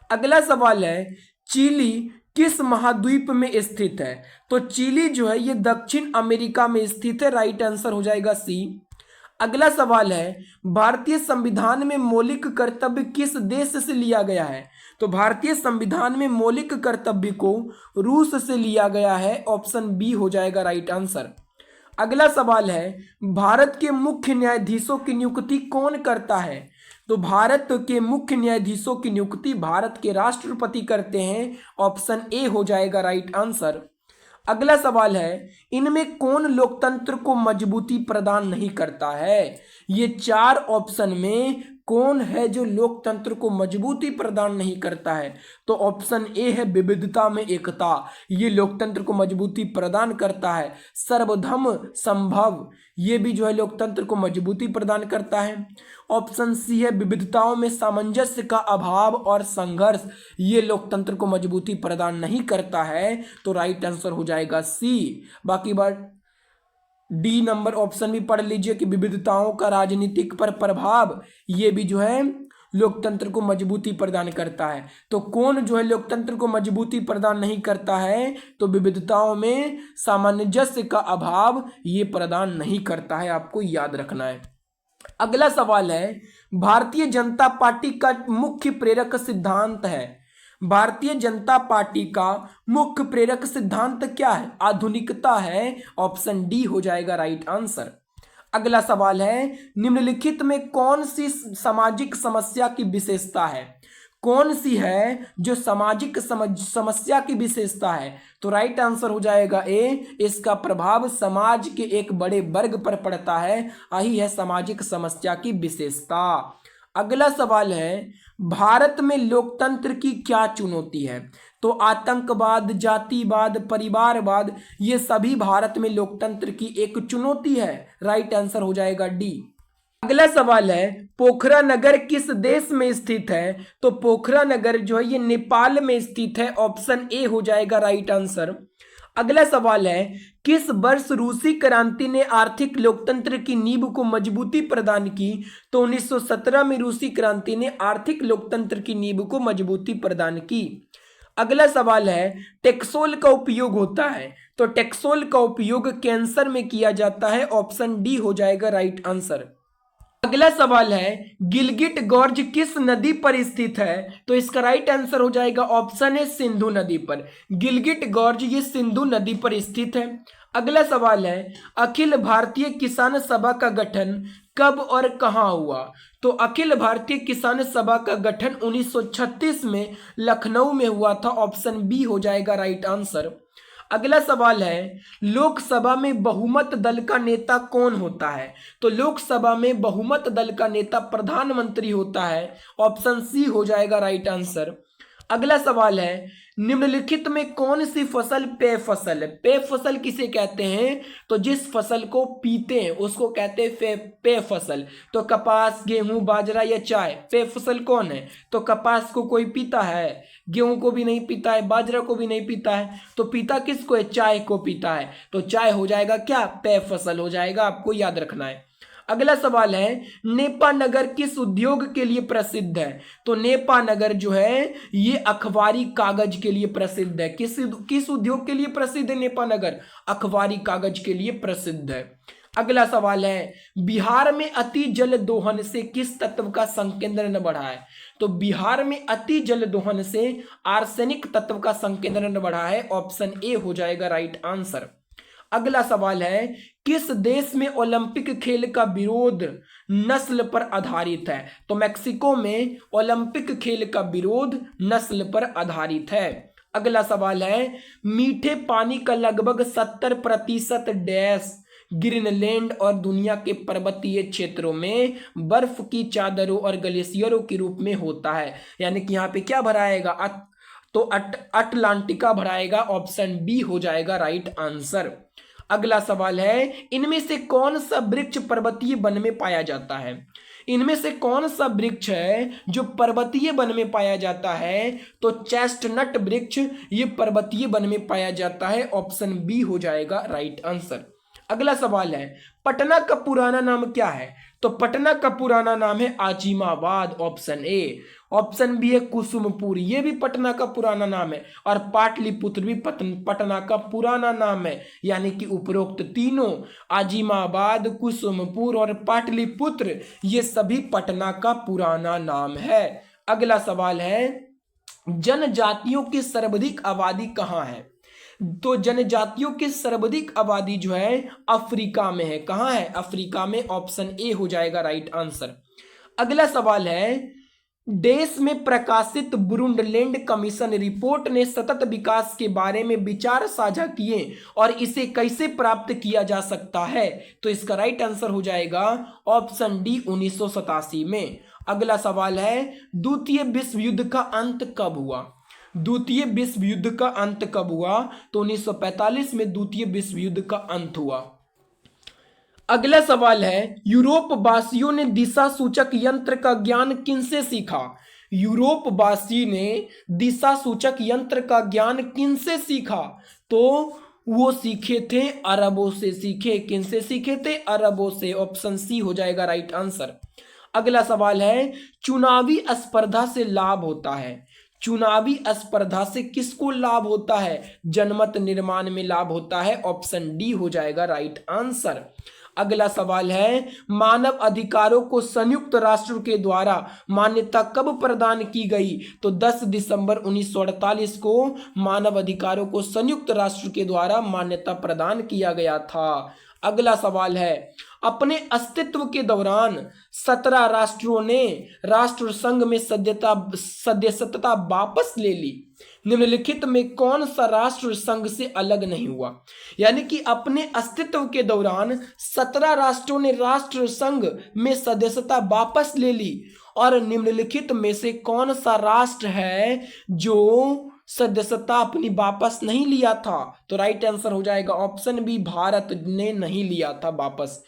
अगला सवाल है, चिली किस महाद्वीप में स्थित है? तो चिली जो है ये दक्षिण अमेरिका में स्थित है। राइट आंसर हो जाएगा सी। अगला सवाल है, भारतीय संविधान में मौलिक कर्तव्य किस देश से लिया गया है? तो भारतीय संविधान में मौलिक कर्तव्य को रूस से लिया गया है। ऑप्शन बी हो जाएगा राइट आंसर। अगला सवाल है, भारत के मुख्य न्यायाधीशों की नियुक्ति कौन करता है? तो भारत के मुख्य न्यायाधीशों की नियुक्ति भारत के राष्ट्रपति करते हैं। ऑप्शन ए हो जाएगा राइट आंसर। अगला सवाल है, इनमें कौन लोकतंत्र को मजबूती प्रदान नहीं करता है? ये चार ऑप्शन में कौन है जो लोकतंत्र को मजबूती प्रदान नहीं करता है? तो ऑप्शन ए है विविधता में एकता, ये लोकतंत्र को मजबूती प्रदान करता है। सर्वधर्म संभव, ये भी जो है लोकतंत्र को मजबूती प्रदान करता है। ऑप्शन सी है विविधताओं में सामंजस्य का अभाव और संघर्ष, ये लोकतंत्र को मजबूती प्रदान नहीं करता है। तो राइट आंसर हो जाएगा सी। बाकी बात डी नंबर ऑप्शन भी पढ़ लीजिए कि विविधताओं का राजनीतिक पर प्रभाव, ये भी जो है लोकतंत्र को मजबूती प्रदान करता है। तो कौन जो है लोकतंत्र को मजबूती प्रदान नहीं करता है? तो विविधताओं में सामंजस्य का अभाव ये प्रदान नहीं करता है, आपको याद रखना है। अगला सवाल है, भारतीय जनता पार्टी का मुख्य प्रेरक सिद्धांत है। भारतीय जनता पार्टी का मुख्य प्रेरक सिद्धांत क्या है? आधुनिकता है। ऑप्शन डी हो जाएगा राइट आंसर। अगला सवाल है, निम्नलिखित में कौन सी सामाजिक समस्या की विशेषता है? कौन सी है जो सामाजिक समस्या की विशेषता है? तो राइट आंसर हो जाएगा ए, इसका प्रभाव समाज के एक बड़े वर्ग पर पड़ता है, यही है सामाजिक समस्या की विशेषता। अगला सवाल है, भारत में लोकतंत्र की क्या चुनौती है? तो आतंकवाद, जातिवाद, परिवारवाद, ये सभी भारत में लोकतंत्र की एक चुनौती है। राइट आंसर हो जाएगा डी। अगला सवाल है, पोखरा नगर किस देश में स्थित है? तो पोखरा नगर जो है ये नेपाल में स्थित है, ऑप्शन ए हो जाएगा राइट आंसर। अगला सवाल है, किस वर्ष रूसी क्रांति ने आर्थिक लोकतंत्र की नींव को मजबूती प्रदान की? तो 1917 में रूसी क्रांति ने आर्थिक लोकतंत्र की नींव को मजबूती प्रदान की। अगला सवाल है, टेक्सोल का उपयोग होता है? तो टेक्सोल का उपयोग कैंसर में किया जाता है, ऑप्शन डी हो जाएगा राइट आंसर। अगला सवाल है, गिलगिट गॉर्ज किस नदी पर स्थित है? तो इसका राइट आंसर हो जाएगा ऑप्शन है सिंधु नदी पर। गिलगिट गॉर्ज ये सिंधु नदी पर स्थित है। अगला सवाल है, अखिल भारतीय किसान सभा का गठन कब और कहां हुआ? तो अखिल भारतीय किसान सभा का गठन 1936 में लखनऊ में हुआ था, ऑप्शन बी हो जाएगा राइट आंसर। अगला सवाल है, लोकसभा में बहुमत दल का नेता कौन होता है? तो लोकसभा में बहुमत दल का नेता प्रधानमंत्री होता है, ऑप्शन सी हो जाएगा राइट आंसर। अगला सवाल है, निम्नलिखित में कौन सी फसल पेय फसल है? पेय फसल किसे कहते हैं? तो जिस फसल को पीते हैं उसको कहते हैं पेय फसल। तो कपास, गेहूं, बाजरा या चाय, पेय फसल कौन है? तो कपास को कोई पीता है, गेहूं को भी नहीं पीता है, बाजरा को भी नहीं पीता है, तो पीता किसको है? चाय को पीता है। तो चाय हो जाएगा क्या? पेय फसल हो जाएगा, आपको याद रखना है। अगला सवाल है, नेपा नगर किस उद्योग के लिए प्रसिद्ध है? तो नेपा नगर जो है ये अखबारी कागज के लिए प्रसिद्ध है। किस उद्योग के लिए प्रसिद्ध है नेपा नगर? अखबारी कागज के लिए प्रसिद्ध है। अगला सवाल है, बिहार में अति जल दोहन से किस तत्व का संकेंद्रण बढ़ा है? तो बिहार में अति जल दोहन से आर्सेनिक तत्व का संकेंद्रण बढ़ा है, ऑप्शन ए हो जाएगा राइट आंसर। अगला सवाल है, किस देश में ओलंपिक खेल का विरोध नस्ल पर आधारित है? तो मैक्सिको में ओलंपिक खेल का विरोध नस्ल पर आधारित है। अगला सवाल है, मीठे पानी का लगभग 70% डैश ग्रीनलैंड और दुनिया के पर्वतीय क्षेत्रों में बर्फ की चादरों और ग्लेशियरों के रूप में होता है। यानी कि यहाँ पे क्या भराएगा? तो अटलांटिका भराएगा, ऑप्शन बी हो जाएगा राइट आंसर। अगला सवाल है, इनमें से कौन सा वृक्ष पर्वतीय वन में पाया जाता है? इनमें से कौन सा वृक्ष है जो पर्वतीय वन में पाया जाता है? तो चेस्टनट वृक्ष ये पर्वतीय वन में पाया जाता है, ऑप्शन बी हो जाएगा राइट आंसर। अगला सवाल है, पटना का पुराना नाम क्या है? तो पटना का पुराना नाम है Azimabad, option A. Option B है कुसुमपुर, ये भी पटना का पुराना नाम है। और पाटलिपुत्र भी पटना का पुराना नाम है। यानी कि उपरोक्त तीनों आजिमाबाद, कुसुमपुर और पाटलिपुत्र ये सभी पटना का पुराना नाम है। अगला सवाल है, जनजातियों की सर्वाधिक आबादी कहाँ है? तो जनजातियों की सर्वाधिक आबादी जो है अफ्रीका में है। कहाँ है? अफ्रीका में, ऑप्शन ए हो जाएगा राइट आंसर। अगला सवाल है, देश में प्रकाशित ब्रुंडलैंड कमीशन रिपोर्ट ने सतत विकास के बारे में विचार साझा किए और इसे कैसे प्राप्त किया जा सकता है? तो इसका राइट आंसर हो जाएगा ऑप्शन डी 1987 में। अगला सवाल है, द्वितीय विश्व युद्ध का अंत कब हुआ? द्वितीय विश्व युद्ध का अंत कब हुआ? तो 1945 में द्वितीय विश्व युद्ध का अंत हुआ। अगला सवाल है, यूरोप वासियों ने दिशा सूचक यंत्र का ज्ञान किनसे सीखा? यूरोप वासी ने दिशा सूचक यंत्र का ज्ञान किनसे सीखा? तो वो सीखे थे अरबों से सीखे। किनसे सीखे थे? अरबों से, ऑप्शन सी हो जाएगा राइट आंसर। अगला सवाल है, चुनावी स्पर्धा से लाभ होता है। चुनावी स्पर्धा से किसको लाभ होता है? जनमत निर्माण में लाभ होता है, ऑप्शन डी हो जाएगा राइट आंसर। अगला सवाल है, मानव अधिकारों को संयुक्त राष्ट्र के द्वारा मान्यता कब प्रदान की गई? तो 10 दिसंबर 1948 को मानव अधिकारों को संयुक्त राष्ट्र के द्वारा मान्यता प्रदान किया गया था। अगला सवाल है, अपने अस्तित्व के दौरान 17 राष्ट्रों ने राष्ट्र संघ में सदस्यता वापस ले ली। निम्नलिखित में कौन सा राष्ट्र संघ से अलग नहीं हुआ? यानी कि अपने अस्तित्व के दौरान 17 राष्ट्रों ने राष्ट्र संघ में सदस्यता वापस ले ली, और निम्नलिखित में से कौन सा राष्ट्र है जो सदस्यता अपनी वापस नहीं लिया था? तो राइट आंसर हो जाएगा ऑप्शन बी, भारत ने नहीं लिया था वापस।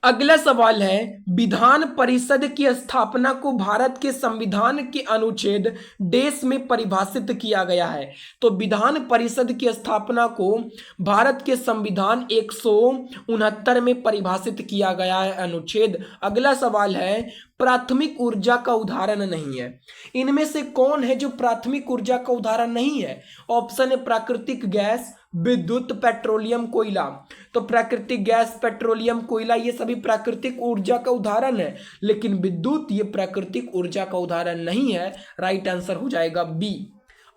अगला सवाल है, विधान परिषद की स्थापना को भारत के संविधान के अनुच्छेद देश में परिभाषित किया गया है। तो विधान परिषद की स्थापना को भारत के संविधान 169 में परिभाषित किया गया है अनुच्छेद। अगला सवाल है, प्राथमिक ऊर्जा का उदाहरण नहीं है। इनमें से कौन है जो प्राथमिक ऊर्जा का उदाहरण नहीं है? ऑप्शन है प्राकृतिक गैस, विद्युत, पेट्रोलियम, कोयला। तो प्राकृतिक गैस, पेट्रोलियम, कोयला ये सभी प्राकृतिक ऊर्जा का उदाहरण है, लेकिन विद्युत ये प्राकृतिक ऊर्जा का उदाहरण नहीं है। राइट आंसर हो जाएगा बी।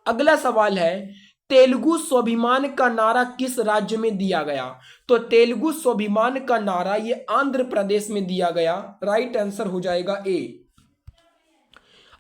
अगला सवाल है, तेलुगु स्वाभिमान का नारा किस राज्य में दिया गया? तो तेलुगु स्वाभिमान का नारा ये आंध्र प्रदेश में दिया गया। राइट आंसर हो जाएगा ए।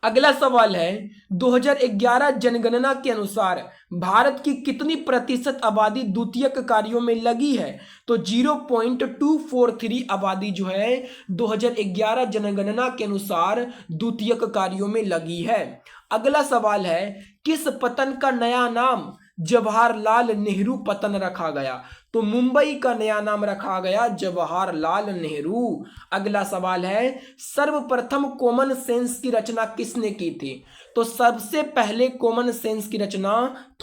अगला सवाल है, 2011 जनगणना के अनुसार भारत की कितनी प्रतिशत आबादी द्वितीयक कार्यों में लगी है? तो 0.243 आबादी जो है 2011 जनगणना के अनुसार द्वितीयक कार्यों में लगी है। अगला सवाल है, किस पतन का नया नाम जवाहरलाल नेहरू पतन रखा गया? तो मुंबई का नया नाम रखा गया जवाहरलाल नेहरू। अगला सवाल है, सर्वप्रथम कॉमन सेंस की रचना किसने की थी? तो सबसे पहले कॉमन सेंस की रचना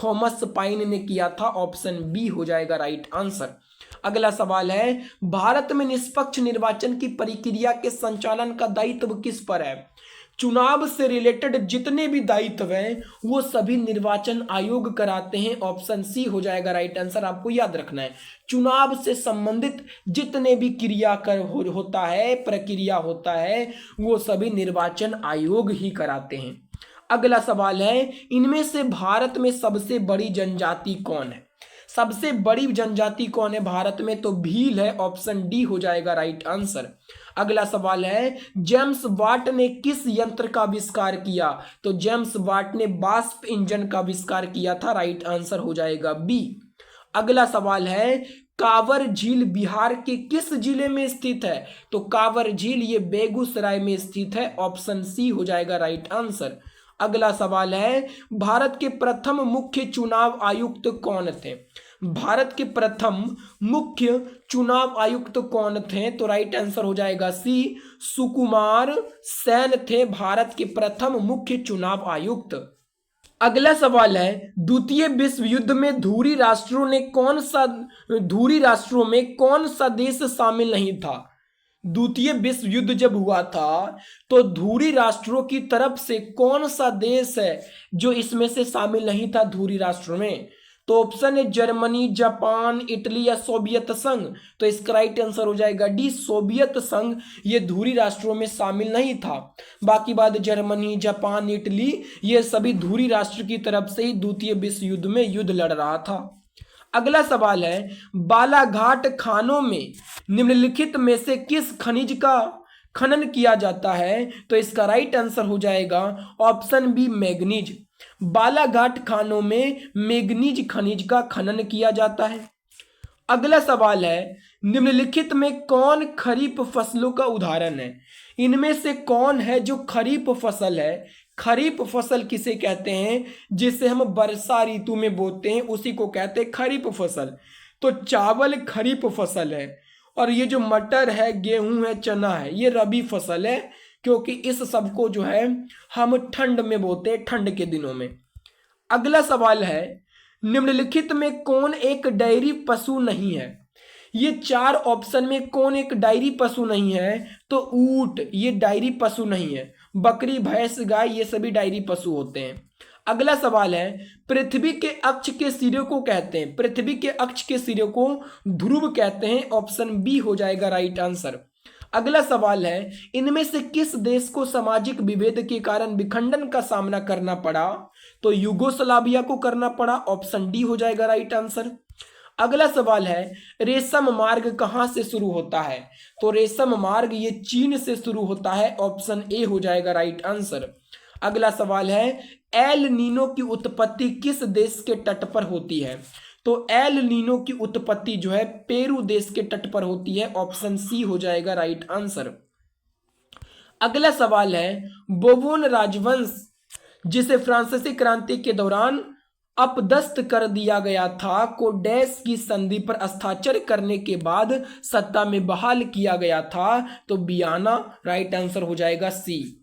थॉमस पाइन ने किया था। ऑप्शन बी हो जाएगा राइट आंसर। अगला सवाल है, भारत में निष्पक्ष निर्वाचन की प्रक्रिया के संचालन का दायित्व किस पर है? चुनाव से रिलेटेड जितने भी दायित्व हैं वो सभी निर्वाचन आयोग कराते हैं। ऑप्शन सी हो जाएगा राइट आंसर। आपको याद रखना है, चुनाव से संबंधित जितने भी होता है, प्रक्रिया होता है, वो सभी निर्वाचन आयोग ही कराते हैं। अगला सवाल है, इनमें से भारत में सबसे बड़ी जनजाति कौन है? सबसे बड़ी जनजाति कौन है भारत में? तो भील है। ऑप्शन डी हो जाएगा राइट आंसर। अगला सवाल है, जेम्स वाट ने किस यंत्र का आविष्कार किया? तो जेम्स वाट ने वाष्प इंजन का आविष्कार किया था। राइट आंसर हो जाएगा बी। अगला सवाल है, कांवर झील बिहार के किस जिले में स्थित है? तो कांवर झील ये बेगूसराय में स्थित है। ऑप्शन सी हो जाएगा राइट आंसर। अगला सवाल है, भारत के प्रथम मुख्य चुनाव आयुक्त कौन थे? भारत के प्रथम मुख्य चुनाव आयुक्त कौन थे? तो राइट आंसर हो जाएगा सी, सुकुमार सेन थे भारत के प्रथम मुख्य चुनाव आयुक्त। अगला सवाल है, द्वितीय विश्व युद्ध में धुरी राष्ट्रों में कौन सा देश शामिल नहीं था? द्वितीय विश्व युद्ध जब हुआ था तो धुरी राष्ट्रों की तरफ से कौन सा देश है जो इसमें से शामिल नहीं था धुरी राष्ट्रों में? तो ऑप्शन है जर्मनी, जापान, इटली या सोवियत संघ। तो इसका राइट आंसर हो जाएगा डी, सोवियत संघ ये धुरी राष्ट्रों में शामिल नहीं था। बाकी बात जर्मनी, जापान, इटली ये सभी धुरी राष्ट्र की तरफ से ही द्वितीय विश्व युद्ध में युद्ध लड़ रहा था। अगला सवाल है, बालाघाट खानों में निम्नलिखित में से किस खनिज का खनन किया जाता है? तो इसका राइट आंसर हो जाएगा ऑप्शन बी, मैग्नीज। बालाघाट खानों में मैग्नीज खनिज का खनन किया जाता है। अगला सवाल है, निम्नलिखित में कौन खरीफ फसलों का उदाहरण है? इनमें से कौन है जो खरीफ फसल है? खरीफ फसल किसे कहते हैं? जिसे हम वर्षा ऋतु में बोते हैं उसी को कहते हैं खरीफ फसल। तो चावल खरीफ फसल है, और ये जो मटर है, गेहूं है, चना है, ये रबी फसल है, क्योंकि इस सबको जो है हम ठंड में बोते हैं, ठंड के दिनों में। अगला सवाल है, निम्नलिखित में कौन एक डेयरी पशु नहीं है? ये चार ऑप्शन में कौन एक डायरी पशु नहीं है? तो ऊंट ये डायरी पशु नहीं है। बकरी, भैंस, गाय ये सभी डायरी पशु होते हैं। अगला सवाल है, पृथ्वी के अक्ष के सिरे को कहते हैं, पृथ्वी के अक्ष के सिरे को ध्रुव कहते हैं। ऑप्शन बी हो जाएगा राइट आंसर। अगला सवाल है, इनमें से किस देश को सामाजिक विभेद के कारण विखंडन का सामना करना पड़ा? तो यूगोस्लाविया को करना पड़ा। ऑप्शन डी हो जाएगा राइट आंसर। अगला सवाल है, रेशम मार्ग कहां से शुरू होता है? तो रेशम मार्ग ये चीन से शुरू होता है, ऑप्शन ए हो जाएगा राइट आंसर। अगला सवाल है, एल नीनो की उत्पत्ति किस देश के तट पर होती है? तो एल नीनो की उत्पत्ति जो है पेरू देश के तट पर होती है, ऑप्शन सी हो जाएगा राइट आंसर। अगला सवाल है, बोबोन राजवंश जिसे फ्रांसीसी क्रांति के दौरान अपदस्थ कर दिया गया था को डैश की संधि पर हस्ताक्षर करने के बाद सत्ता में बहाल किया गया था? तो बियाना राइट आंसर हो जाएगा सी।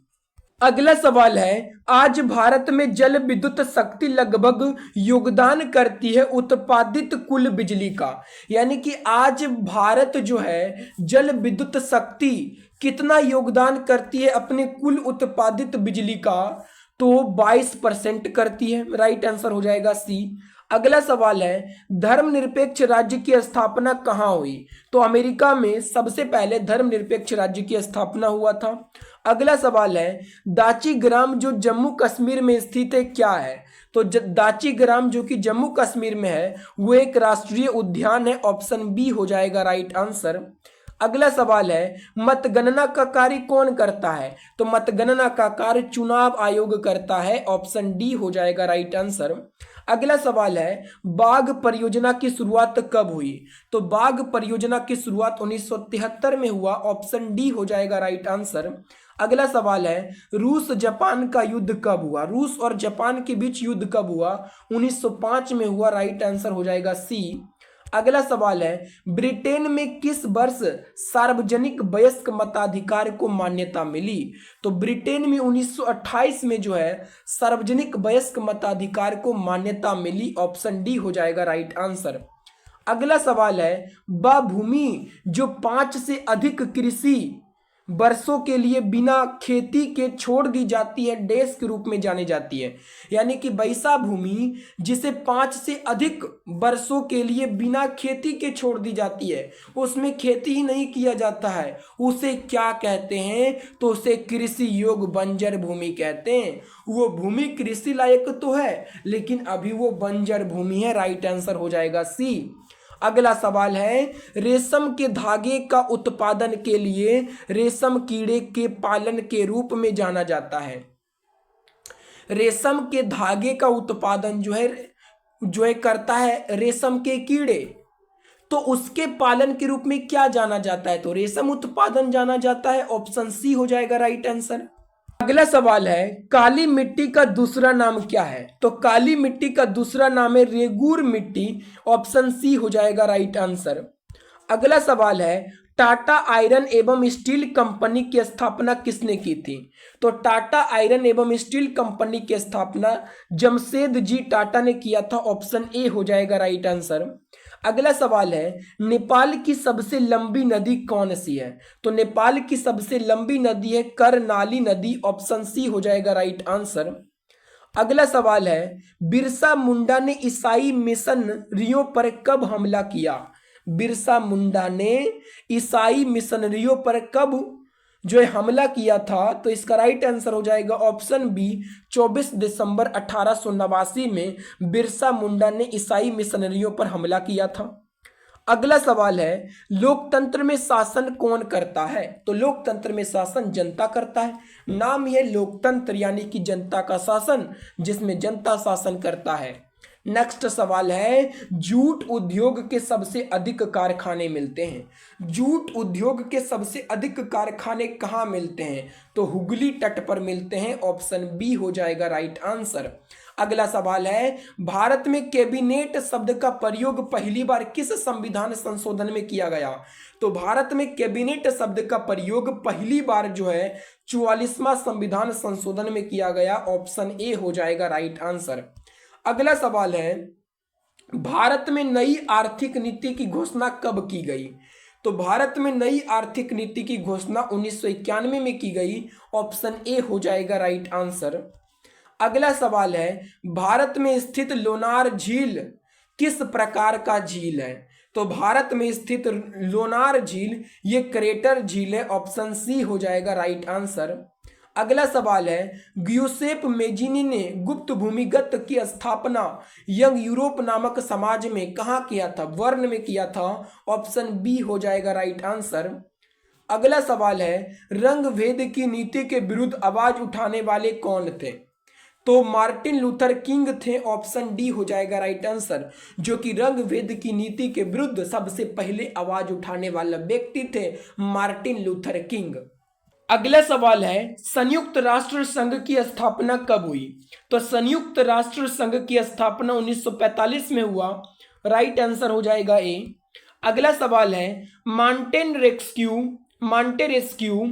अगला सवाल है, आज भारत में जल विद्युत शक्ति लगभग योगदान करती है उत्पादित कुल बिजली का। यानी कि आज भारत जो है जल विद्युत शक्ति कितना योगदान करती है अपने कुल उत्पादित बिजली का? तो 22% करती है, राइट आंसर हो जाएगा सी। अगला सवाल है, धर्मनिरपेक्ष राज्य की स्थापना कहाँ हुई? तो अमेरिका में सबसे पहले धर्मनिरपेक्ष राज्य की स्थापना हुआ था। अगला सवाल है, दाची ग्राम जो जम्मू कश्मीर में स्थित है क्या है? तो दाची ग्राम जो कि जम्मू कश्मीर में है वो एक राष्ट्रीय उद्यान है, ऑप्शन बी हो जाएगा राइट आंसर। अगला सवाल है, मतगणना का कार्य कौन करता है? तो मतगणना का कार्य चुनाव आयोग करता है, ऑप्शन डी हो जाएगा राइट आंसर। अगला सवाल है, बाघ परियोजना की शुरुआत कब हुई? तो बाघ परियोजना की शुरुआत 1973 में हुआ, ऑप्शन डी हो जाएगा राइट आंसर। अगला सवाल है, रूस जापान का युद्ध कब हुआ? रूस और जापान के बीच युद्ध कब हुआ? 1905 में हुआ, राइट आंसर हो जाएगा सी। अगला सवाल है, ब्रिटेन में किस वर्ष सार्वजनिक वयस्क मताधिकार को मान्यता मिली? तो ब्रिटेन में 1928 में जो है सार्वजनिक वयस्क मताधिकार को मान्यता मिली, ऑप्शन डी हो जाएगा राइट आंसर। अगला सवाल है, वह भूमि जो 5 से अधिक कृषि वर्षों के लिए बिना खेती के छोड़ दी जाती है डैश के रूप में जानी जाती है। यानी कि वैसा भूमि जिसे 5 से अधिक वर्षों के लिए बिना खेती के छोड़ दी जाती है, उसमें खेती ही नहीं किया जाता है, उसे क्या कहते हैं? तो उसे कृषि योग्य बंजर भूमि कहते हैं। वो भूमि कृषि लायक तो है लेकिन अभी वो बंजर भूमि है, राइट आंसर हो जाएगा सी। अगला सवाल है, रेशम के धागे का उत्पादन के लिए रेशम कीड़े के पालन के रूप में जाना जाता है। रेशम के धागे का उत्पादन जो है करता है रेशम के कीड़े, तो उसके पालन के रूप में क्या जाना जाता है? तो रेशम उत्पादन जाना जाता है, ऑप्शन सी हो जाएगा राइट आंसर। अगला सवाल है, काली मिट्टी का दूसरा नाम क्या है? तो काली मिट्टी का दूसरा नाम है रेगूर मिट्टी, ऑप्शन सी हो जाएगा राइट आंसर। अगला सवाल है, टाटा आयरन एवं स्टील कंपनी की स्थापना किसने की थी? तो टाटा आयरन एवं स्टील कंपनी की स्थापना जमशेद जी टाटा ने किया था, ऑप्शन ए हो जाएगा राइट आंसर। अगला सवाल है, नेपाल की सबसे लंबी नदी कौन सी है? तो नेपाल की सबसे लंबी नदी है करनाली नदी, ऑप्शन सी हो जाएगा राइट आंसर। अगला सवाल है, बिरसा मुंडा ने ईसाई मिशनरियों पर कब हमला किया? बिरसा मुंडा ने ईसाई मिशनरियों पर कब जो है हमला किया था? तो इसका राइट आंसर हो जाएगा ऑप्शन बी, 24 दिसंबर 1889 में बिरसा मुंडा ने ईसाई मिशनरियों पर हमला किया था। अगला सवाल है, लोकतंत्र में शासन कौन करता है? तो लोकतंत्र में शासन जनता करता है, नाम ही है लोकतंत्र यानी कि जनता का शासन, जिसमें जनता शासन करता है। नेक्स्ट सवाल है, जूट उद्योग के सबसे अधिक कारखाने मिलते हैं। जूट उद्योग के सबसे अधिक कारखाने कहाँ मिलते हैं? तो हुगली तट पर मिलते हैं, ऑप्शन बी हो जाएगा राइट आंसर। अगला सवाल है, भारत में कैबिनेट शब्द का प्रयोग पहली बार किस संविधान संशोधन में किया गया? तो भारत में कैबिनेट शब्द का प्रयोग पहली बार जो है 44वां संविधान संशोधन में किया गया, ऑप्शन ए हो जाएगा राइट आंसर। अगला सवाल है, भारत में नई आर्थिक नीति की घोषणा कब की गई? तो भारत में नई आर्थिक नीति की घोषणा 1991 में की गई, ऑप्शन ए हो जाएगा राइट आंसर। अगला सवाल है, भारत में स्थित लोनार झील किस प्रकार का झील है? तो भारत में स्थित लोनार झील ये क्रेटर झील है, ऑप्शन सी हो जाएगा राइट आंसर। अगला सवाल है, ग्यूसेप मेजिनी ने गुप्त भूमिगत की स्थापना यंग यूरोप नामक समाज में कहाँ किया था? वर्ण में किया था। ऑप्शन बी हो जाएगा राइट आंसर। अगला सवाल है, रंग भेद की नीति के विरुद्ध आवाज उठाने वाले कौन थे? तो मार्टिन लूथर किंग थे। ऑप्शन डी हो जाएगा राइट आंसर, जो कि रंग भेद की नीति के विरुद्ध सबसे पहले आवाज उठाने वाला व्यक्ति थे, मार्टिन लूथर किंग। अगला सवाल है, संयुक्त राष्ट्र संघ की स्थापना कब हुई? तो संयुक्त राष्ट्र संघ की स्थापना 1945 में हुआ। राइट आंसर हो जाएगा ए। अगला सवाल है, मांटेरेस्क्यू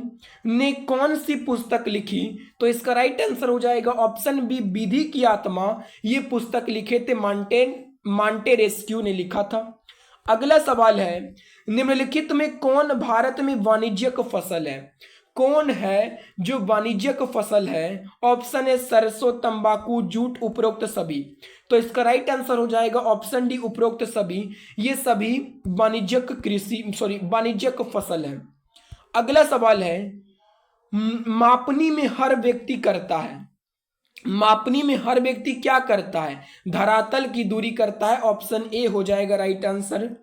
ने कौन सी पुस्तक लिखी? तो इसका राइट आंसर हो जाएगा ऑप्शन बी, विधि की आत्मा। ये पुस्तक लिखे थे मांटेरेस्क्यू ने लिखा था। अगला सवाल है, निम्नलिखित में कौन भारत में वाणिज्यिक फसल है? कौन है जो वाणिज्यिक फसल है? ऑप्शन है सरसों, तंबाकू, जूट, उपरोक्त सभी। तो इसका राइट आंसर हो जाएगा ऑप्शन डी, उपरोक्त सभी। ये सभी वाणिज्यिक फसल है। अगला सवाल है, मापनी में हर व्यक्ति करता है। मापनी में हर व्यक्ति क्या करता है? धरातल की दूरी करता है। ऑप्शन ए हो जाएगा राइट आंसर।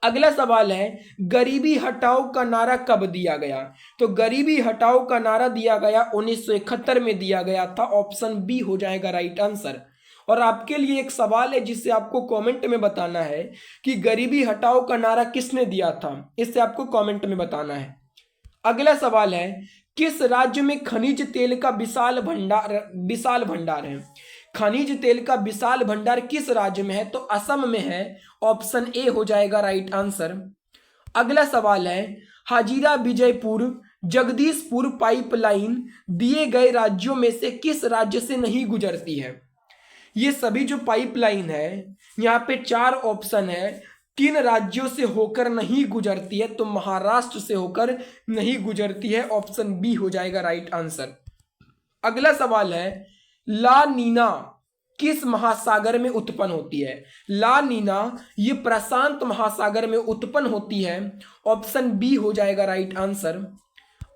अगला सवाल है, गरीबी हटाओ का नारा कब दिया गया? तो गरीबी हटाओ का नारा दिया गया 1971 में दिया गया था। ऑप्शन बी हो जाएगा राइट आंसर। और आपके लिए एक सवाल है जिससे आपको कमेंट में बताना है कि गरीबी हटाओ का नारा किसने दिया था, इससे आपको कमेंट में बताना है। अगला सवाल है, किस राज्य में खनिज तेल का विशाल भंडार है? खनिज तेल का विशाल भंडार किस राज्य में है? तो असम में है। ऑप्शन ए हो जाएगा राइट आंसर। अगला सवाल है, हाजीरा विजयपुर जगदीशपुर पाइपलाइन दिए गए राज्यों में से किस राज्य से नहीं गुजरती है? ये सभी जो पाइपलाइन है, यहाँ पे 4 ऑप्शन है, किन राज्यों से होकर नहीं गुजरती है? तो महाराष्ट्र से होकर नहीं गुजरती है। ऑप्शन बी हो जाएगा राइट आंसर। अगला सवाल है, ला नीना किस महासागर में उत्पन्न होती है? ला नीना ये प्रशांत महासागर में उत्पन्न होती है। ऑप्शन बी हो जाएगा राइट आंसर।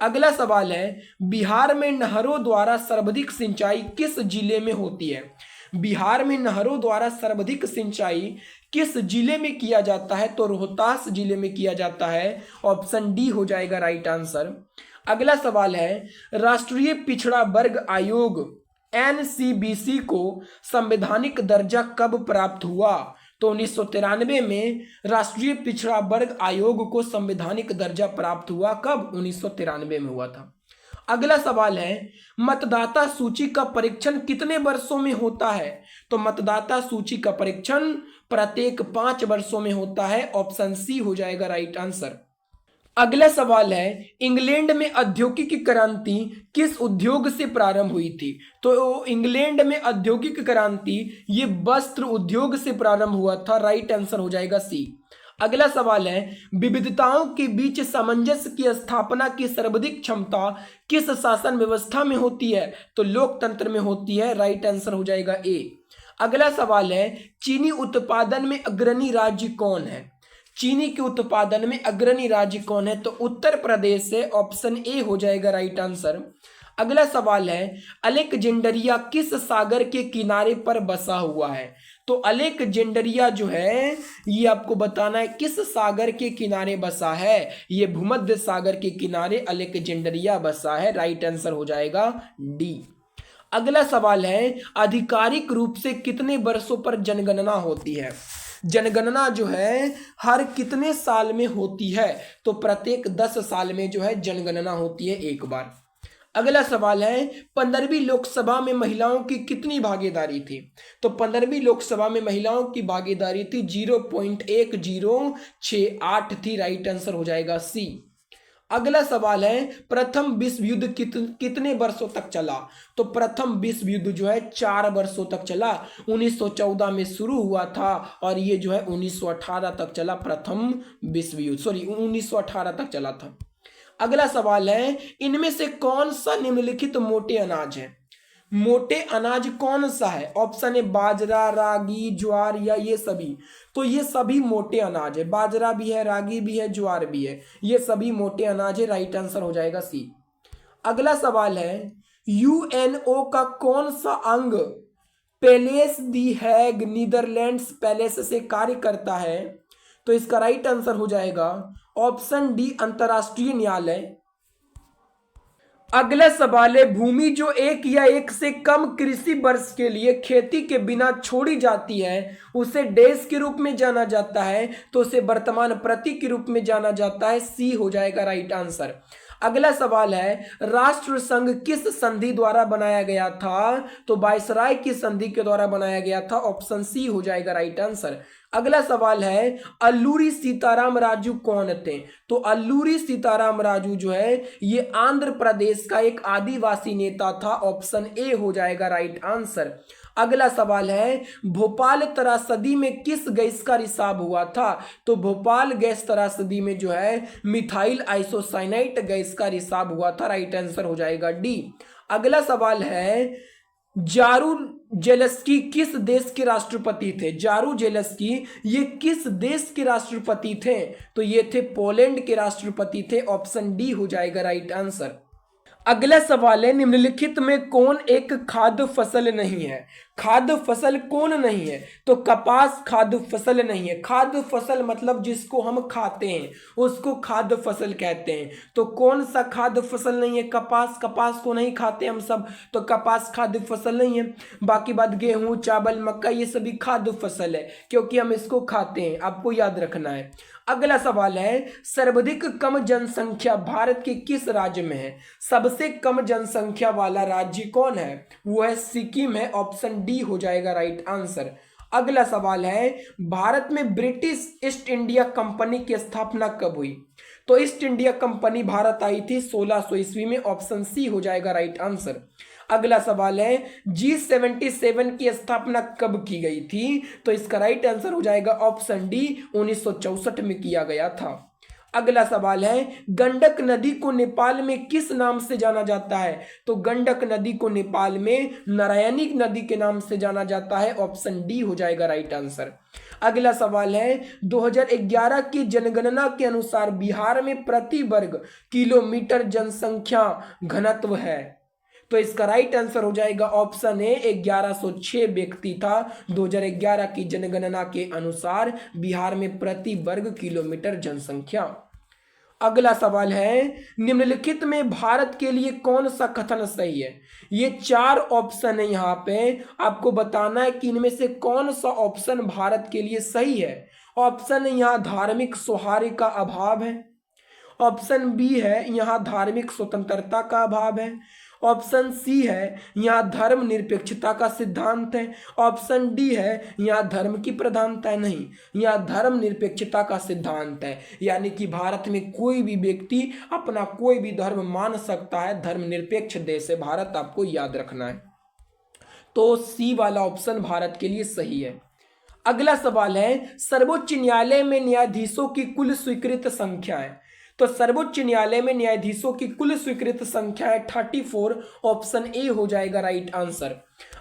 अगला सवाल है, बिहार में नहरों द्वारा सर्वाधिक सिंचाई किस जिले में होती है? बिहार में नहरों द्वारा सर्वाधिक सिंचाई किस जिले में किया जाता है? तो रोहतास जिले में किया जाता है। ऑप्शन डी हो जाएगा राइट आंसर। अगला सवाल है, राष्ट्रीय पिछड़ा वर्ग आयोग एनसीबीसी को संवैधानिक दर्जा कब प्राप्त हुआ? तो 1993 में राष्ट्रीय पिछड़ा वर्ग आयोग को संवैधानिक दर्जा प्राप्त हुआ। कब? 1993 में हुआ था। अगला सवाल है, मतदाता सूची का परीक्षण कितने वर्षों में होता है? तो मतदाता सूची का परीक्षण प्रत्येक 5 वर्षों में होता है। ऑप्शन सी हो जाएगा राइट आंसर। अगला सवाल है, इंग्लैंड में औद्योगिक क्रांति किस उद्योग से प्रारंभ हुई थी? तो इंग्लैंड में औद्योगिक क्रांति ये वस्त्र उद्योग से प्रारंभ हुआ था। राइट आंसर हो जाएगा सी। अगला सवाल है, विविधताओं के बीच सामंजस्य की स्थापना की सर्वाधिक क्षमता किस शासन व्यवस्था में होती है? तो लोकतंत्र में होती है। राइट आंसर हो जाएगा ए। अगला सवाल है, चीनी उत्पादन में अग्रणी राज्य कौन है? चीनी के उत्पादन में अग्रणी राज्य कौन है? तो उत्तर प्रदेश है। ऑप्शन ए हो जाएगा राइट आंसर। अगला सवाल है, अलेक्जेंडरिया किस सागर के किनारे पर बसा हुआ है? तो अलेक्जेंडरिया जो है ये आपको बताना है किस सागर के किनारे बसा है। ये भूमध्य सागर के किनारे अलेक्जेंडरिया बसा है। राइट आंसर हो जाएगा डी। अगला सवाल है, आधिकारिक रूप से कितने वर्षों पर जनगणना होती है? जनगणना जो है हर कितने साल में होती है? तो प्रत्येक 10 साल में जो है जनगणना होती है एक बार। अगला सवाल है, 15वीं लोकसभा में महिलाओं की कितनी भागीदारी थी? तो 15वीं लोकसभा में महिलाओं की भागीदारी थी 0.1068 थी। राइट आंसर हो जाएगा सी। अगला सवाल है, प्रथम विश्व युद्ध कितने वर्षों तक चला? तो प्रथम विश्व युद्ध जो है 4 वर्षों तक चला। 1914 में शुरू हुआ था और ये जो है 1918 तक चला। प्रथम विश्व युद्ध 1918 तक चला था। अगला सवाल है, इनमें से कौन सा निम्नलिखित मोटे अनाज है? मोटे अनाज कौन सा है? ऑप्शन है बाजरा, रागी, ज्वार या ये सभी। तो ये सभी मोटे अनाज है। बाजरा भी है, रागी भी है, ज्वार भी है। ये सभी मोटे अनाज है। राइट आंसर हो जाएगा सी। अगला सवाल है, यूएनओ का कौन सा अंग पैलेस दी हैग नीदरलैंड्स पैलेस से कार्य करता है? तो इसका राइट आंसर हो जाएगा ऑप्शन डी, अंतरराष्ट्रीय न्यायालय। अगला सवाल है, भूमि जो एक या एक से कम कृषि वर्ष के लिए खेती के बिना छोड़ी जाती है उसे डेज के रूप में जाना जाता है? तो उसे वर्तमान प्रति के रूप में जाना जाता है। सी हो जाएगा राइट आंसर। अगला सवाल है, राष्ट्र संघ किस संधि द्वारा बनाया गया था? तो वायसराय की संधि के द्वारा बनाया गया था। ऑप्शन सी हो जाएगा राइट आंसर। अगला सवाल है, अल्लूरी सीताराम राजू कौन थे? तो अल्लूरी सीताराम राजू जो है ये आंध्र प्रदेश का एक आदिवासी नेता था। ऑप्शन ए हो जाएगा राइट आंसर। अगला सवाल है, भोपाल त्रासदी में किस गैस का रिसाव हुआ था? तो भोपाल गैस त्रासदी में जो है मिथाइल आइसोसाइनाइट गैस का रिसाव हुआ था। राइट आंसर हो जाएगा डी। अगला सवाल है, जारूजेलस्की किस देश के राष्ट्रपति थे? जारूजेलस्की ये किस देश के राष्ट्रपति थे? तो ये थे पोलैंड के राष्ट्रपति थे। ऑप्शन डी हो जाएगा राइट आंसर। अगला सवाल है, निम्नलिखित में कौन एक खाद्य फसल नहीं है? खाद्य फसल कौन नहीं है? तो कपास खाद्य फसल नहीं है। खाद्य फसल मतलब जिसको हम खाते हैं उसको खाद्य फसल कहते हैं। तो कौन सा खाद्य फसल नहीं है? कपास। कपास को नहीं खाते हम सब, तो कपास खाद्य फसल नहीं है। बाकी बात गेहूं, चावल, मक्का ये सभी खाद्य फसल है क्योंकि हम इसको खाते हैं, आपको याद रखना है। अगला सवाल है, सर्वाधिक कम जनसंख्या भारत के किस राज्य में है? सबसे कम जनसंख्या वाला राज्य कौन है? वो है सिक्किम है। ऑप्शन डी हो जाएगा राइट आंसर। अगला सवाल है, भारत में ब्रिटिश ईस्ट इंडिया कंपनी की स्थापना कब हुई? तो ईस्ट इंडिया कंपनी भारत आई थी 1600 ईस्वी में। ऑप्शन सी हो जाएगा राइट आंसर। अगला सवाल है, G77 की स्थापना कब की गई थी? तो इसका राइट आंसर हो जाएगा ऑप्शन डी, 1964 में किया गया था। अगला सवाल है, गंडक नदी को नेपाल में किस नाम से जाना जाता है? तो गंडक नदी को नेपाल में नारायणी नदी के नाम से जाना जाता है। ऑप्शन डी हो जाएगा राइट आंसर। अगला सवाल है, 2011 की जनगणना के अनुसार बिहार में प्रति वर्ग किलोमीटर जनसंख्या घनत्व है? तो इसका राइट आंसर हो जाएगा ऑप्शन ए, 1106 व्यक्ति था 2011 की जनगणना के अनुसार बिहार में प्रति वर्ग किलोमीटर जनसंख्या। अगला सवाल है, निम्नलिखित में भारत के लिए कौन सा कथन सही है? ये 4 ऑप्शन है, यहाँ पे आपको बताना है कि इनमें से कौन सा ऑप्शन भारत के लिए सही है। ऑप्शन यहाँ धार्मिक सौहार्द का अभाव है। ऑप्शन बी है यहाँ धार्मिक स्वतंत्रता का अभाव है। ऑप्शन सी है यहाँ धर्म निरपेक्षता का सिद्धांत है। ऑप्शन डी है यहाँ धर्म की प्रधानता नहीं, यहाँ धर्म निरपेक्षता का सिद्धांत है। यानी कि भारत में कोई भी व्यक्ति अपना कोई भी धर्म मान सकता है। धर्मनिरपेक्ष देश है भारत, आपको याद रखना है। तो सी वाला ऑप्शन भारत के लिए सही है। अगला सवाल है, सर्वोच्च न्यायालय में न्यायाधीशों की कुल स्वीकृत संख्या है? तो सर्वोच्च न्यायालय में न्यायाधीशों की कुल स्वीकृत संख्या है 34। ऑप्शन ए हो जाएगा राइट आंसर।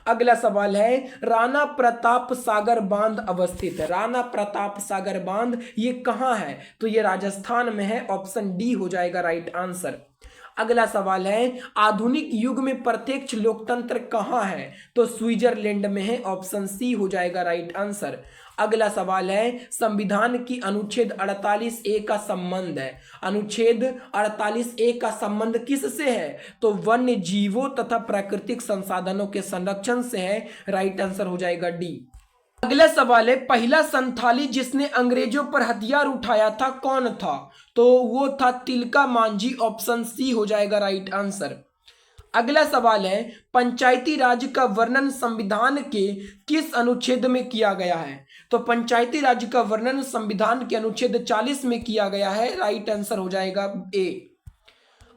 अगला सवाल है, राणा प्रताप सागर बांध अवस्थित है? राणा प्रताप सागर बांध ये कहाँ है? तो ये राजस्थान में है। ऑप्शन डी हो जाएगा राइट आंसर। अगला सवाल है, आधुनिक युग में प्रत्यक्ष लोकतंत्र कहाँ है? तो स्विट्जरलैंड में है। ऑप्शन सी हो जाएगा राइट आंसर। अगला सवाल है, संविधान की अनुच्छेद 48A का संबंध है? अनुच्छेद 48A का संबंध किससे है? तो वन्य जीवों तथा प्राकृतिक संसाधनों के संरक्षण से है। राइट आंसर हो जाएगा डी। अगला सवाल है, पहला संथाली जिसने अंग्रेजों पर हथियार उठाया था कौन था? तो वो था तिलका मांझी। ऑप्शन सी हो जाएगा राइट आंसर। अगला सवाल है, पंचायती राज का वर्णन संविधान के किस अनुच्छेद में किया गया है? तो पंचायती राज का वर्णन संविधान के अनुच्छेद 40 में किया गया है। राइट आंसर हो जाएगा ए।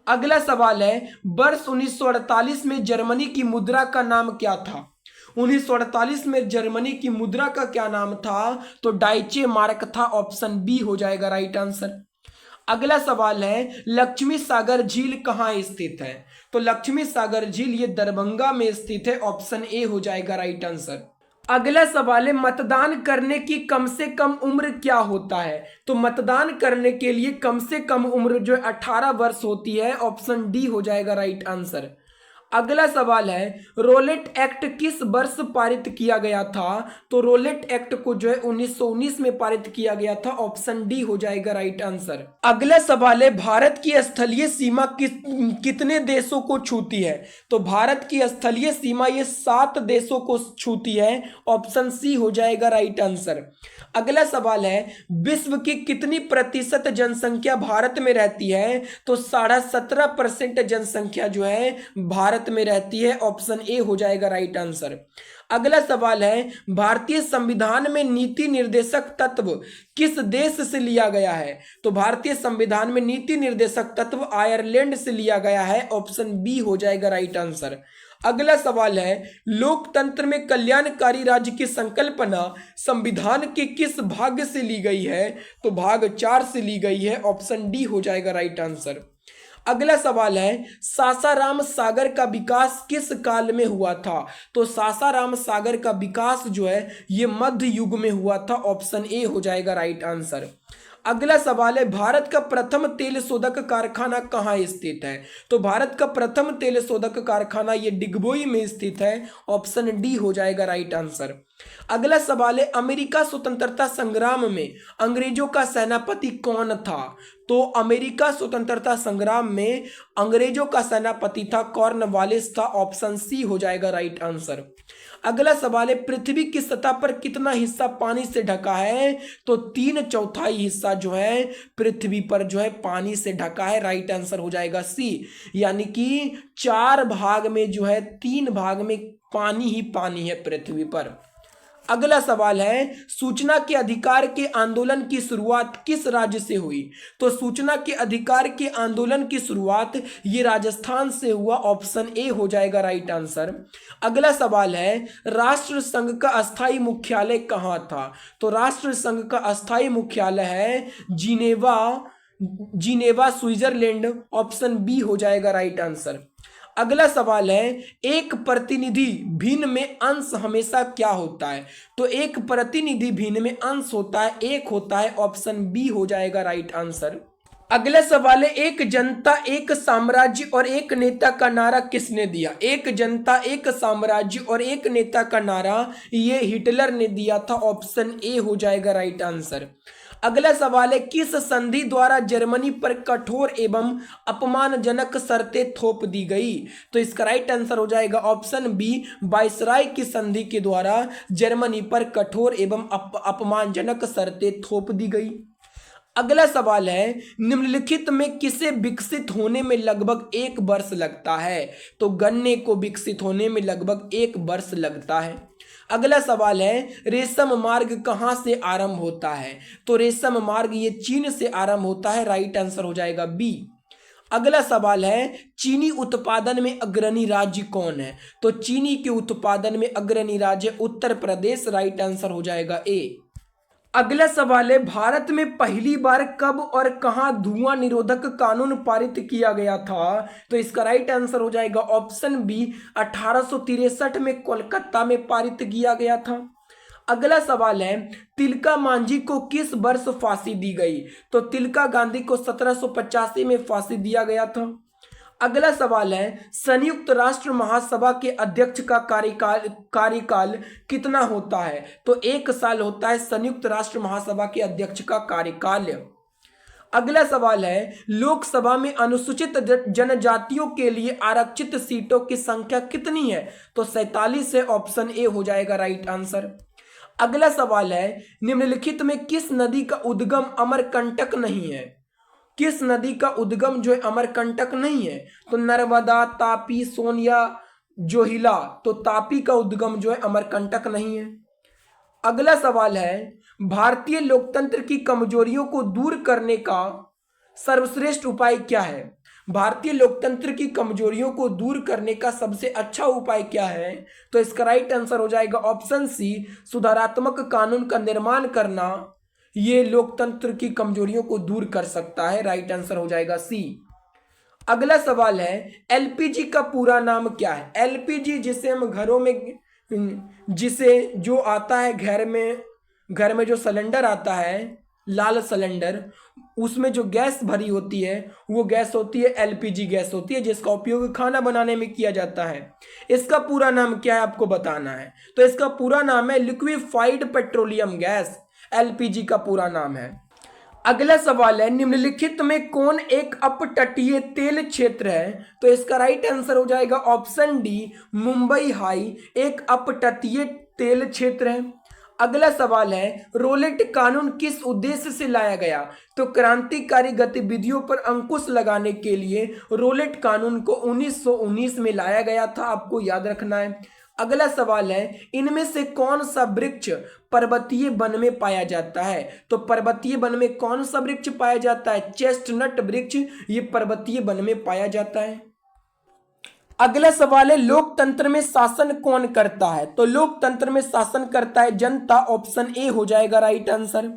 अगला सवाल है, वर्ष 1948 में जर्मनी की मुद्रा का नाम क्या था? 1948 में जर्मनी की मुद्रा का क्या नाम था? तो डाइचे मार्क था। ऑप्शन बी हो जाएगा राइट आंसर। अगला सवाल है, लक्ष्मी सागर झील कहाँ स्थित है? तो लक्ष्मी सागर झील ये दरभंगा में स्थित है। ऑप्शन ए हो जाएगा राइट आंसर। अगला सवाल है, मतदान करने की कम से कम उम्र क्या होता है? तो मतदान करने के लिए कम से कम उम्र जो 18 वर्ष होती है। ऑप्शन डी हो जाएगा राइट आंसर। अगला सवाल है रोलेट एक्ट किस वर्ष पारित किया गया था? तो रोलेट एक्ट को जो है 1919 में पारित किया गया था। ऑप्शन डी हो जाएगा राइट आंसर। अगला सवाल है भारत की स्थलीय सीमा कितने देशों को छूती है? तो भारत की स्थलीय सीमा ये 7 देशों को छूती है। ऑप्शन सी हो जाएगा राइट आंसर। अगला सवाल है विश्व की कितनी प्रतिशत जनसंख्या भारत में रहती है? तो 17.5% जनसंख्या जो है भारत में रहती है। ऑप्शन ए हो जाएगा राइट आंसर। अगला सवाल है भारतीय संविधान में नीति निर्देशक तत्व किस देश से लिया गया है? तो भारतीय संविधान में नीति निर्देशक तत्व आयरलैंड से लिया गया है। ऑप्शन बी हो जाएगा राइट आंसर। अगला सवाल है लोकतंत्र में कल्याणकारी राज्य की संकल्पना संविधान के किस भाग से ली गई है? तो भाग 4 से ली गई है। ऑप्शन डी हो जाएगा राइट आंसर। अगला सवाल है सासाराम सागर का विकास किस काल में हुआ था? तो सासाराम सागर का विकास जो है ये मध्य युग में हुआ था। ऑप्शन ए हो जाएगा राइट आंसर। अगला सवाल है भारत का प्रथम तेल शोधक कारखाना कहाँ स्थित है? तो भारत का प्रथम तेल शोधक कारखाना ये डिगबोई में स्थित है। ऑप्शन डी हो जाएगा राइट आंसर। अगला सवाल है अमेरिका स्वतंत्रता संग्राम में अंग्रेजों का सेनापति कौन था? तो अमेरिका स्वतंत्रता संग्राम में अंग्रेजों का सेनापति था कॉर्नवालिस था। ऑप्शन सी हो जाएगा राइट आंसर। अगला सवाल है पृथ्वी की सतह पर कितना हिस्सा पानी से ढका है? तो 3/4 हिस्सा जो है पृथ्वी पर जो है पानी से ढका है। राइट आंसर हो जाएगा सी, यानी कि 4 भाग में जो है 3 भाग में पानी ही पानी है पृथ्वी पर। अगला सवाल है सूचना के अधिकार के आंदोलन की शुरुआत किस राज्य से हुई? तो सूचना के अधिकार के आंदोलन की शुरुआत ये राजस्थान से हुआ। ऑप्शन ए हो जाएगा राइट आंसर। अगला सवाल है राष्ट्र संघ का अस्थायी मुख्यालय कहाँ था? तो राष्ट्र संघ का अस्थायी मुख्यालय है जिनेवा स्विट्जरलैंड। ऑप्शन बी हो जाएगा राइट आंसर। अगला सवाल है एक प्रतिनिधि भिन्न में अंश हमेशा क्या होता है? तो एक प्रतिनिधि भिन्न में अंश होता है 1 होता है। ऑप्शन बी हो जाएगा राइट आंसर। अगला सवाल है एक जनता एक साम्राज्य और एक नेता का नारा किसने दिया? एक जनता एक साम्राज्य और एक नेता का नारा ये हिटलर ने दिया था। ऑप्शन ए हो जाएगा राइट आंसर। अगला सवाल है किस संधि द्वारा जर्मनी पर कठोर एवं अपमानजनक शर्तें थोप दी गई? तो इसका राइट आंसर हो जाएगा ऑप्शन बी वायसराय की संधि के द्वारा जर्मनी पर कठोर एवं अपमानजनक शर्तें थोप दी गई। अगला सवाल है निम्नलिखित में किसे विकसित होने में लगभग 1 वर्ष लगता है? तो गन्ने को विकसित होने में लगभग 1 वर्ष लगता है। अगला सवाल है रेशम मार्ग कहां से आरंभ होता है? तो रेशम मार्ग ये चीन से आरंभ होता है। राइट आंसर हो जाएगा बी। अगला सवाल है चीनी उत्पादन में अग्रणी राज्य कौन है? तो चीनी के उत्पादन में अग्रणी राज्य उत्तर प्रदेश। राइट आंसर हो जाएगा ए। अगला सवाल है भारत में पहली बार कब और कहां धुआं निरोधक कानून पारित किया गया था? तो इसका राइट आंसर हो जाएगा ऑप्शन बी 1863 में कोलकाता में पारित किया गया था। अगला सवाल है तिलका मांझी को किस वर्ष फांसी दी गई? तो तिलका गांधी को 1785 में फांसी दिया गया था। अगला सवाल है संयुक्त राष्ट्र महासभा के अध्यक्ष का कार्यकाल कितना होता है? तो 1 साल होता है संयुक्त राष्ट्र महासभा के अध्यक्ष का कार्यकाल। अगला सवाल है लोकसभा में अनुसूचित जनजातियों के लिए आरक्षित सीटों की संख्या कितनी है? तो 47 है। ऑप्शन ए हो जाएगा राइट आंसर। अगला सवाल है निम्नलिखित में किस नदी का उद्गम अमरकंटक नहीं है? किस नदी का उद्गम जो है अमरकंटक नहीं है? तो नर्मदा, तापी, सोन या जोहिला। तो तापी का उद्गम जो है अमरकंटक नहीं है। अगला सवाल है भारतीय लोकतंत्र की कमजोरियों को दूर करने का सर्वश्रेष्ठ उपाय क्या है? भारतीय लोकतंत्र की कमजोरियों को दूर करने का सबसे अच्छा उपाय क्या है? तो इसका राइट आंसर हो जाएगा ऑप्शन सी सुधारात्मक कानून का निर्माण करना ये लोकतंत्र की कमजोरियों को दूर कर सकता है। राइट आंसर हो जाएगा सी। अगला सवाल है एलपीजी का पूरा नाम क्या है? एलपीजी जिसे हम घरों में जिसे जो आता है घर में जो सिलेंडर आता है लाल सिलेंडर, उसमें जो गैस भरी होती है वो गैस होती है एलपीजी गैस होती है, जिसका उपयोग खाना बनाने में किया जाता है। इसका पूरा नाम क्या है आपको बताना है। तो इसका पूरा नाम है लिक्विफाइड पेट्रोलियम गैस, एलपीजी का पूरा नाम है। अगला सवाल है, निम्नलिखित में कौन एक अपतटीय तेल क्षेत्र है? तो इसका राइट आंसर हो जाएगा ऑप्शन डी, मुंबई हाई एक अपतटीय तेल क्षेत्र है। अगला सवाल है, रोलेट कानून किस उद्देश्य से लाया गया? तो क्रांतिकारी गतिविधियों पर अंकुश लगाने के लिए रोलेट कानून को 1919 में लाया गया था, आपको याद रखना है। अगला सवाल है, इनमें से कौन सा वृक्ष पर्वतीय वन में पाया जाता है? तो पर्वतीय वन में कौन सा वृक्ष पाया जाता है? चेस्टनट वृक्ष, ये पर्वतीय वन में पाया जाता है। अगला सवाल है, लोकतंत्र में शासन कौन करता है? तो लोकतंत्र में शासन करता है जनता, ऑप्शन ए हो जाएगा राइट आंसर।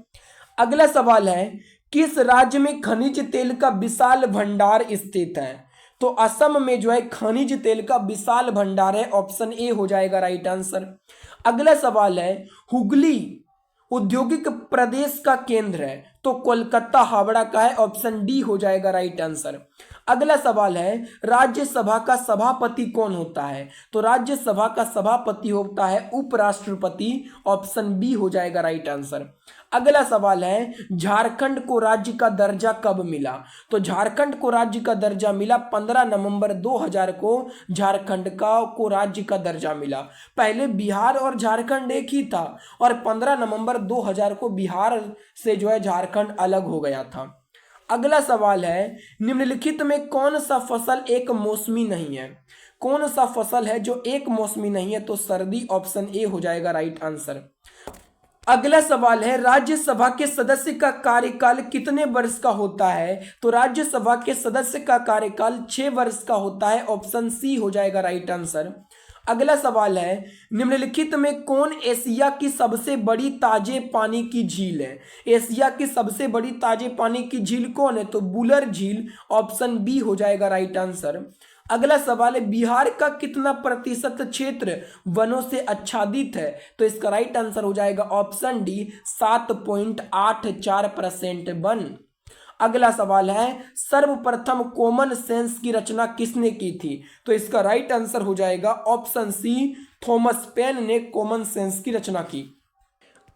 अगला सवाल है, किस राज्य में खनिज तेल का विशाल भंडार स्थित है? तो असम में जो है खनिज तेल का विशाल भंडार है, ऑप्शन ए हो जाएगा राइट आंसर। अगला सवाल है, हुगली औद्योगिक प्रदेश का केंद्र है? तो कोलकाता हावड़ा का है, ऑप्शन डी हो जाएगा राइट आंसर। अगला सवाल है, राज्यसभा का सभापति कौन होता है? तो राज्यसभा का सभापति होता है उपराष्ट्रपति, ऑप्शन बी हो जाएगा राइट आंसर। अगला सवाल है, झारखंड को राज्य का दर्जा कब मिला? तो झारखंड को राज्य का दर्जा मिला 15 नवंबर 2000 को झारखंड को राज्य का दर्जा मिला। पहले बिहार और झारखंड एक ही था और 15 नवंबर 2000 को बिहार से जो है झारखंड अलग हो गया था। अगला सवाल है, निम्नलिखित में कौन सा फसल एक मौसमी नहीं है? कौन सा फसल है जो एक मौसमी नहीं है? तो सर्दी, ऑप्शन ए हो जाएगा राइट आंसर। अगला सवाल है, राज्यसभा के सदस्य का कार्यकाल कितने वर्ष का होता है? तो राज्यसभा के सदस्य का कार्यकाल 6 वर्ष का होता है, ऑप्शन सी हो जाएगा राइट आंसर। अगला सवाल है, निम्नलिखित में कौन एशिया की सबसे बड़ी ताजे पानी की झील है? एशिया की सबसे बड़ी ताजे पानी की झील कौन है? तो बुलर झील, ऑप्शन बी हो जाएगा राइट आंसर। अगला सवाल है, बिहार का कितना प्रतिशत क्षेत्र वनों से आच्छादित है? तो इसका राइट आंसर हो जाएगा ऑप्शन डी, 7.84% वन। अगला सवाल है, सर्वप्रथम कॉमन सेंस की रचना किसने की थी? तो इसका राइट आंसर हो जाएगा ऑप्शन सी, थॉमस पेन ने कॉमन सेंस की रचना की।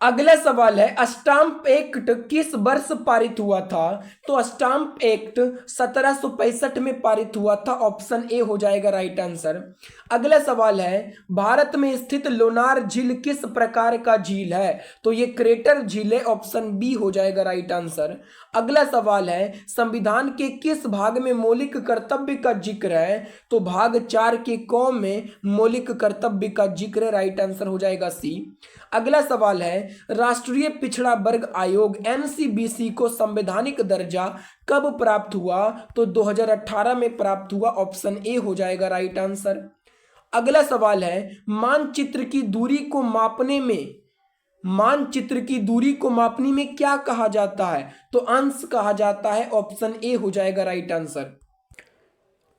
अगला सवाल है, स्टाम्प एक्ट किस वर्ष पारित हुआ था? तो स्टाम्प एक्ट 1765 में पारित हुआ था, ऑप्शन ए हो जाएगा राइट आंसर। अगला सवाल है, भारत में स्थित लोनार झील किस प्रकार का झील है? तो ये क्रेटर झील है, ऑप्शन बी हो जाएगा राइट आंसर। अगला सवाल है, संविधान के किस भाग में मौलिक कर्तव्य का जिक्र है? तो भाग 4 के कॉम में मौलिक कर्तव्य का जिक्र है, राइट आंसर हो जाएगा सी। अगला सवाल है, राष्ट्रीय पिछड़ा वर्ग आयोग एनसीबीसी को संवैधानिक दर्जा कब प्राप्त हुआ? तो 2018 में प्राप्त हुआ, ऑप्शन ए हो जाएगा राइट आंसर। अगला सवाल है, मानचित्र की दूरी को मापने में क्या कहा जाता है? तो अंश कहा जाता है, ऑप्शन ए हो जाएगा राइट आंसर।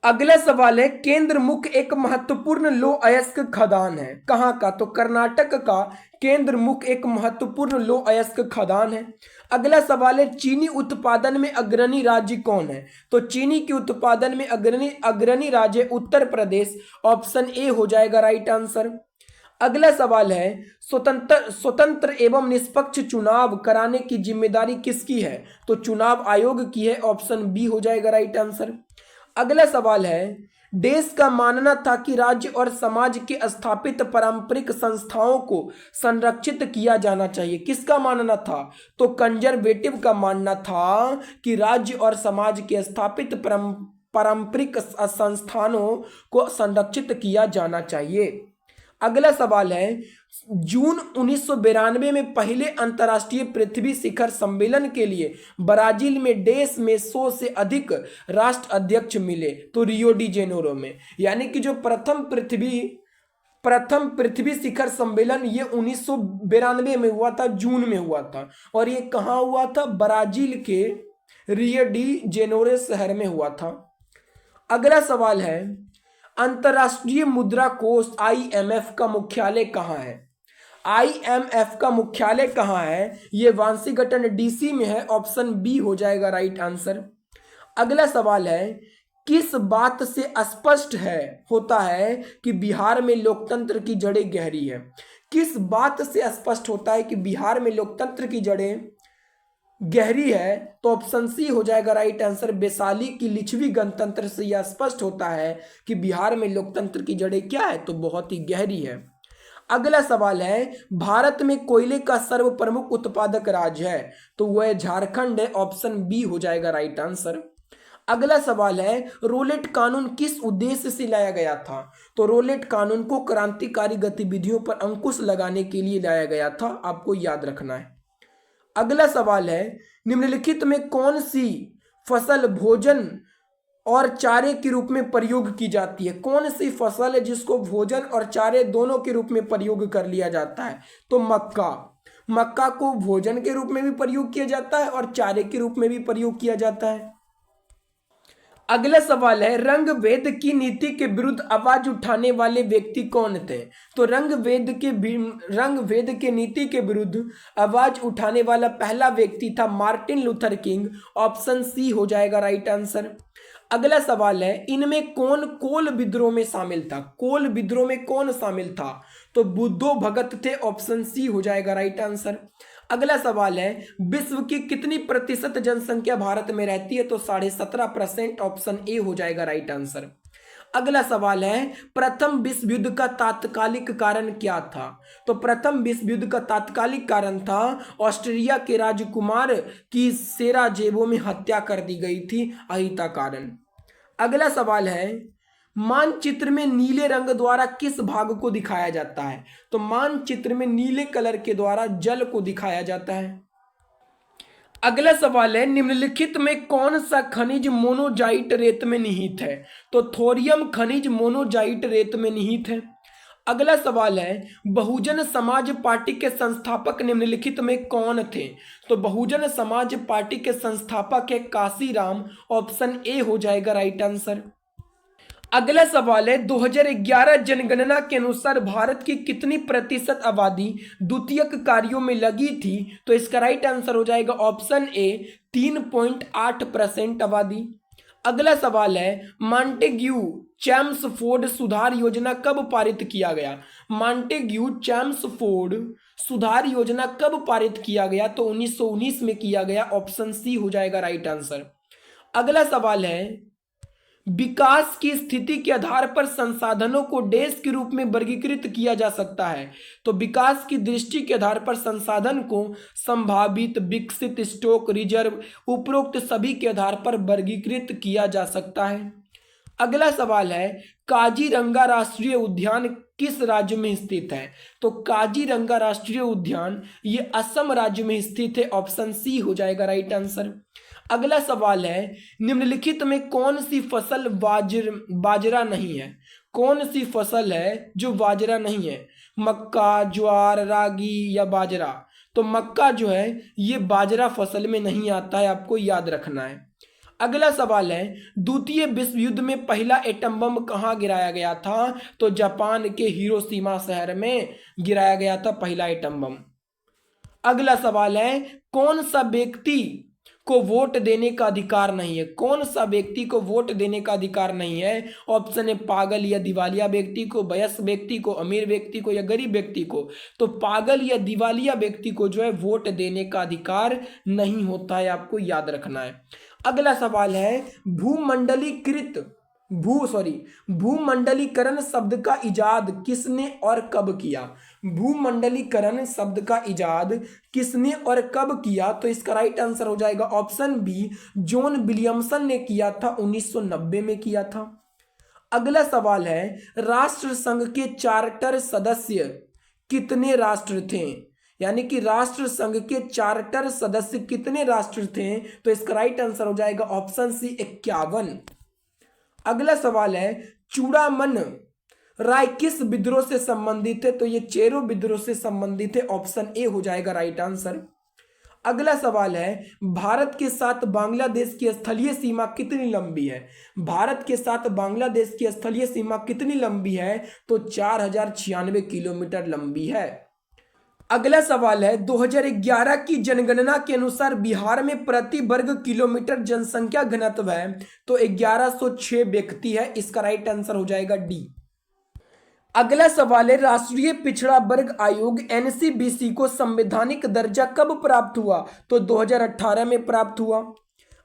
अगला सवाल है, केंद्र मुख एक महत्वपूर्ण लौह अयस्क खदान है, कहाँ का? तो कर्नाटक का केंद्र मुख एक महत्वपूर्ण लौह अयस्क खदान है। अगला सवाल है, चीनी उत्पादन में अग्रणी राज्य कौन है? तो चीनी के उत्पादन में अग्रणी राज्य उत्तर प्रदेश, ऑप्शन ए हो जाएगा राइट आंसर। अगला सवाल है, स्वतंत्र एवं निष्पक्ष चुनाव कराने की जिम्मेदारी किसकी है? तो चुनाव आयोग की है, ऑप्शन बी हो जाएगा राइट आंसर। अगला सवाल है, देश का मानना था कि राज्य और समाज के स्थापित पारंपरिक संस्थाओं को संरक्षित किया जाना चाहिए, किसका मानना था? तो कंजर्वेटिव का मानना था कि राज्य और समाज के स्थापित पारंपरिक संस्थानों को संरक्षित किया जाना चाहिए। अगला सवाल है, जून 1992 में पहले अंतर्राष्ट्रीय पृथ्वी शिखर सम्मेलन के लिए ब्राजील में देश में 100 से अधिक राष्ट्र अध्यक्ष मिले, तो रियो डी जेनेरो में। यानी कि जो प्रथम पृथ्वी शिखर सम्मेलन ये 1992 में हुआ था, जून में हुआ था, और ये कहाँ हुआ था? ब्राजील के रियो डी जेनेरो शहर में हुआ था। अगला सवाल है, अंतर्राष्ट्रीय मुद्रा कोष IMF का मुख्यालय कहाँ है? IMF का मुख्यालय कहाँ है? ये वाशिंगटन DC में है। ऑप्शन बी हो जाएगा राइट आंसर। अगला सवाल है, किस बात से स्पष्ट है होता है कि बिहार में लोकतंत्र की जड़ें गहरी है? किस बात से स्पष्ट होता है कि बिहार में लोकतंत्र की जड़ें गहरी है? तो ऑप्शन सी हो जाएगा राइट आंसर। वैशाली की लिच्छवी गणतंत्र से यह स्पष्ट होता है कि बिहार में लोकतंत्र की जड़ें क्या है? तो बहुत ही गहरी है। अगला सवाल है, भारत में कोयले का सर्व प्रमुख उत्पादक राज्य है? तो वह झारखंड है। ऑप्शन बी हो जाएगा राइट आंसर। अगला सवाल है, रोलेट कानून किस उद्देश्य से लाया गया था? तो रोलेट कानून को क्रांतिकारी गतिविधियों पर अंकुश लगाने के लिए लाया गया था, आपको याद रखना है। अगला सवाल है, निम्नलिखित में कौन सी फसल भोजन और चारे के रूप में प्रयोग की जाती है? कौन सी फसल है जिसको भोजन और चारे दोनों के रूप में प्रयोग कर लिया जाता है? तो मक्का। मक्का को भोजन के रूप में भी प्रयोग किया जाता है और चारे के रूप में भी प्रयोग किया जाता है। अगला सवाल है, रंग भेद की नीति के विरुद्ध आवाज उठाने वाले व्यक्ति कौन थे? तो रंग भेद के नीति के विरुद्ध आवाज उठाने वाला पहला व्यक्ति था Martin Luther King. Option C हो जाएगा राइट आंसर। अगला सवाल है, इनमें कौन कोल विद्रोह में शामिल था? कोल विद्रोह में कौन शामिल था? तो बुद्धो भगत थे। ऑप्शन सी हो जाएगा राइट आंसर। अगला सवाल है, विश्व की कितनी प्रतिशत जनसंख्या भारत में रहती है? तो 17.5%। ऑप्शन ए हो जाएगा राइट आंसर। अगला सवाल है, प्रथम विश्व युद्ध का तात्कालिक कारण क्या था? तो प्रथम विश्व युद्ध का तात्कालिक कारण था ऑस्ट्रिया के राजकुमार की सेराजेवो में हत्या कर दी गई थी, अहिंसा कारण। अगला सवाल है, मानचित्र में नीले रंग द्वारा किस भाग को दिखाया जाता है? तो मानचित्र में नीले कलर के द्वारा जल को दिखाया जाता है। अगला सवाल है, निम्नलिखित में कौन सा खनिज मोनोजाइट रेत में निहित है? तो थोरियम खनिज मोनोजाइट रेत में निहित है। अगला सवाल है, बहुजन समाज पार्टी के संस्थापक निम्नलिखित में कौन थे? तो बहुजन समाज पार्टी के संस्थापक है काशीराम। ऑप्शन ए हो जाएगा राइट आंसर। अगला सवाल है, 2011 जनगणना के अनुसार भारत की कितनी प्रतिशत आबादी द्वितीयक कार्यों में लगी थी? तो इसका राइट आंसर हो जाएगा ऑप्शन ए 3.8% आबादी। अगला सवाल है, मॉन्टेग्यू चैम्सफोर्ड सुधार योजना कब पारित किया गया? मॉन्टेग्यू चैम्सफोर्ड सुधार योजना कब पारित किया गया? तो 1919 में किया गया। ऑप्शन सी हो जाएगा राइट आंसर। अगला सवाल है, विकास की स्थिति के आधार पर संसाधनों को डैश के रूप में वर्गीकृत किया जा सकता है? तो विकास की दृष्टि के आधार पर संसाधन को संभावित, विकसित, स्टॉक, रिजर्व, उपरोक्त सभी के आधार पर वर्गीकृत किया जा सकता है। अगला सवाल है, काजीरंगा राष्ट्रीय उद्यान किस राज्य में स्थित है? तो काजीरंगा राष्ट्रीय उद्यान ये असम राज्य में स्थित है। ऑप्शन सी हो जाएगा राइट आंसर। अगला सवाल है, निम्नलिखित में कौन सी फसल बाजरा नहीं है? कौन सी फसल है जो बाजरा नहीं है? मक्का, ज्वार, रागी या बाजरा? तो मक्का जो है ये बाजरा फसल में नहीं आता है, आपको याद रखना है। अगला सवाल है, द्वितीय विश्व युद्ध में पहला एटम बम कहाँ गिराया गया था? तो जापान के हिरोशिमा शहर में गिराया गया था पहला एटम बम। अगला सवाल है, कौन सा व्यक्ति को वोट देने का अधिकार नहीं है? कौन सा व्यक्ति को वोट देने का अधिकार नहीं है? ऑप्शन है पागल या दिवालिया व्यक्ति को, वयस्क व्यक्ति को, अमीर व्यक्ति को या गरीब व्यक्ति को? तो पागल या दिवालिया व्यक्ति को जो है वोट देने का अधिकार नहीं होता है, आपको याद रखना है। अगला सवाल है, भूमंडलीकरण शब्द का इजाद किसने और कब किया? भूमंडलीकरण शब्द का इजाद किसने और कब किया? तो इसका राइट आंसर हो जाएगा ऑप्शन बी, जॉन विलियमसन ने किया था, 1990 में किया था। अगला सवाल है, राष्ट्र संघ के चार्टर सदस्य कितने राष्ट्र थे? यानी कि राष्ट्र संघ के चार्टर सदस्य कितने राष्ट्र थे? तो इसका राइट आंसर हो जाएगा ऑप्शन सी, 51। अगला सवाल है, चूड़ामन राय किस विद्रोह से संबंधित है? तो ये चेरो विद्रोह से संबंधित है। ऑप्शन ए हो जाएगा राइट आंसर। अगला सवाल है, भारत के साथ बांग्लादेश की स्थलीय सीमा कितनी लंबी है? भारत के साथ बांग्लादेश की स्थलीय सीमा कितनी लंबी है? तो 4096 किलोमीटर लंबी है। अगला सवाल है 2011 की जनगणना के अनुसार बिहार में प्रति वर्ग किलोमीटर जनसंख्या घनत्व है तो 1106 व्यक्ति है। इसका राइट आंसर हो जाएगा डी। अगला सवाल है राष्ट्रीय पिछड़ा वर्ग आयोग एनसीबीसी को संवैधानिक दर्जा कब प्राप्त हुआ तो 2018 में प्राप्त हुआ।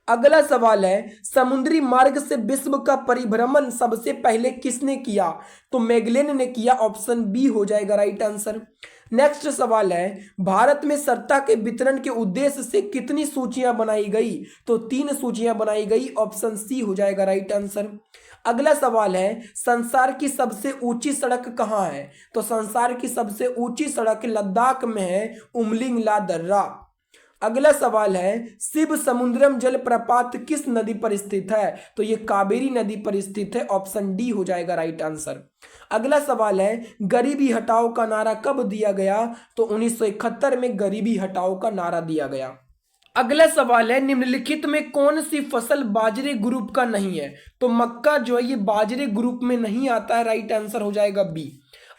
अगला सवाल है समुद्री मार्ग से विश्व का परिभ्रमण सबसे पहले किसने किया तो मैगेलन ने किया। ऑप्शन बी हो जाएगा राइट आंसर। नेक्स्ट सवाल है भारत में सत्ता के वितरण के उद्देश्य से कितनी सूचियां बनाई गई तो 3 सूचियां बनाई गई। ऑप्शन सी हो जाएगा राइट आंसर। अगला सवाल है संसार की सबसे ऊंची सड़क कहाँ है तो संसार की सबसे ऊंची सड़क लद्दाख में है, उमलिंग ला दर्रा। अगला सवाल है शिव समुद्रम जलप्रपात किस नदी पर स्थित है तो ये कावेरी नदी पर स्थित है। ऑप्शन डी हो जाएगा राइट आंसर। अगला सवाल है गरीबी हटाओ का नारा कब दिया गया तो 1971 में गरीबी हटाओ का नारा दिया गया। अगला सवाल है निम्नलिखित में कौन सी फसल बाजरे ग्रुप का नहीं है तो मक्का जो है ये बाजरे ग्रुप में नहीं आता है। राइट आंसर हो जाएगा बी।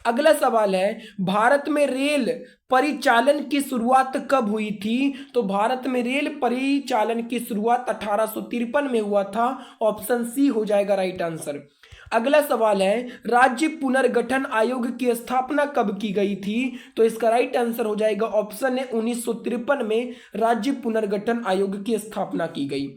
अगला सवाल है भारत में रेल परिचालन की शुरुआत कब हुई थी तो भारत में रेल परिचालन की शुरुआत 1853 में हुआ था। ऑप्शन सी हो जाएगा राइट आंसर। अगला सवाल है राज्य पुनर्गठन आयोग की स्थापना कब की गई थी तो इसका राइट आंसर हो जाएगा ऑप्शन है 1953 में राज्य पुनर्गठन आयोग की स्थापना की गई।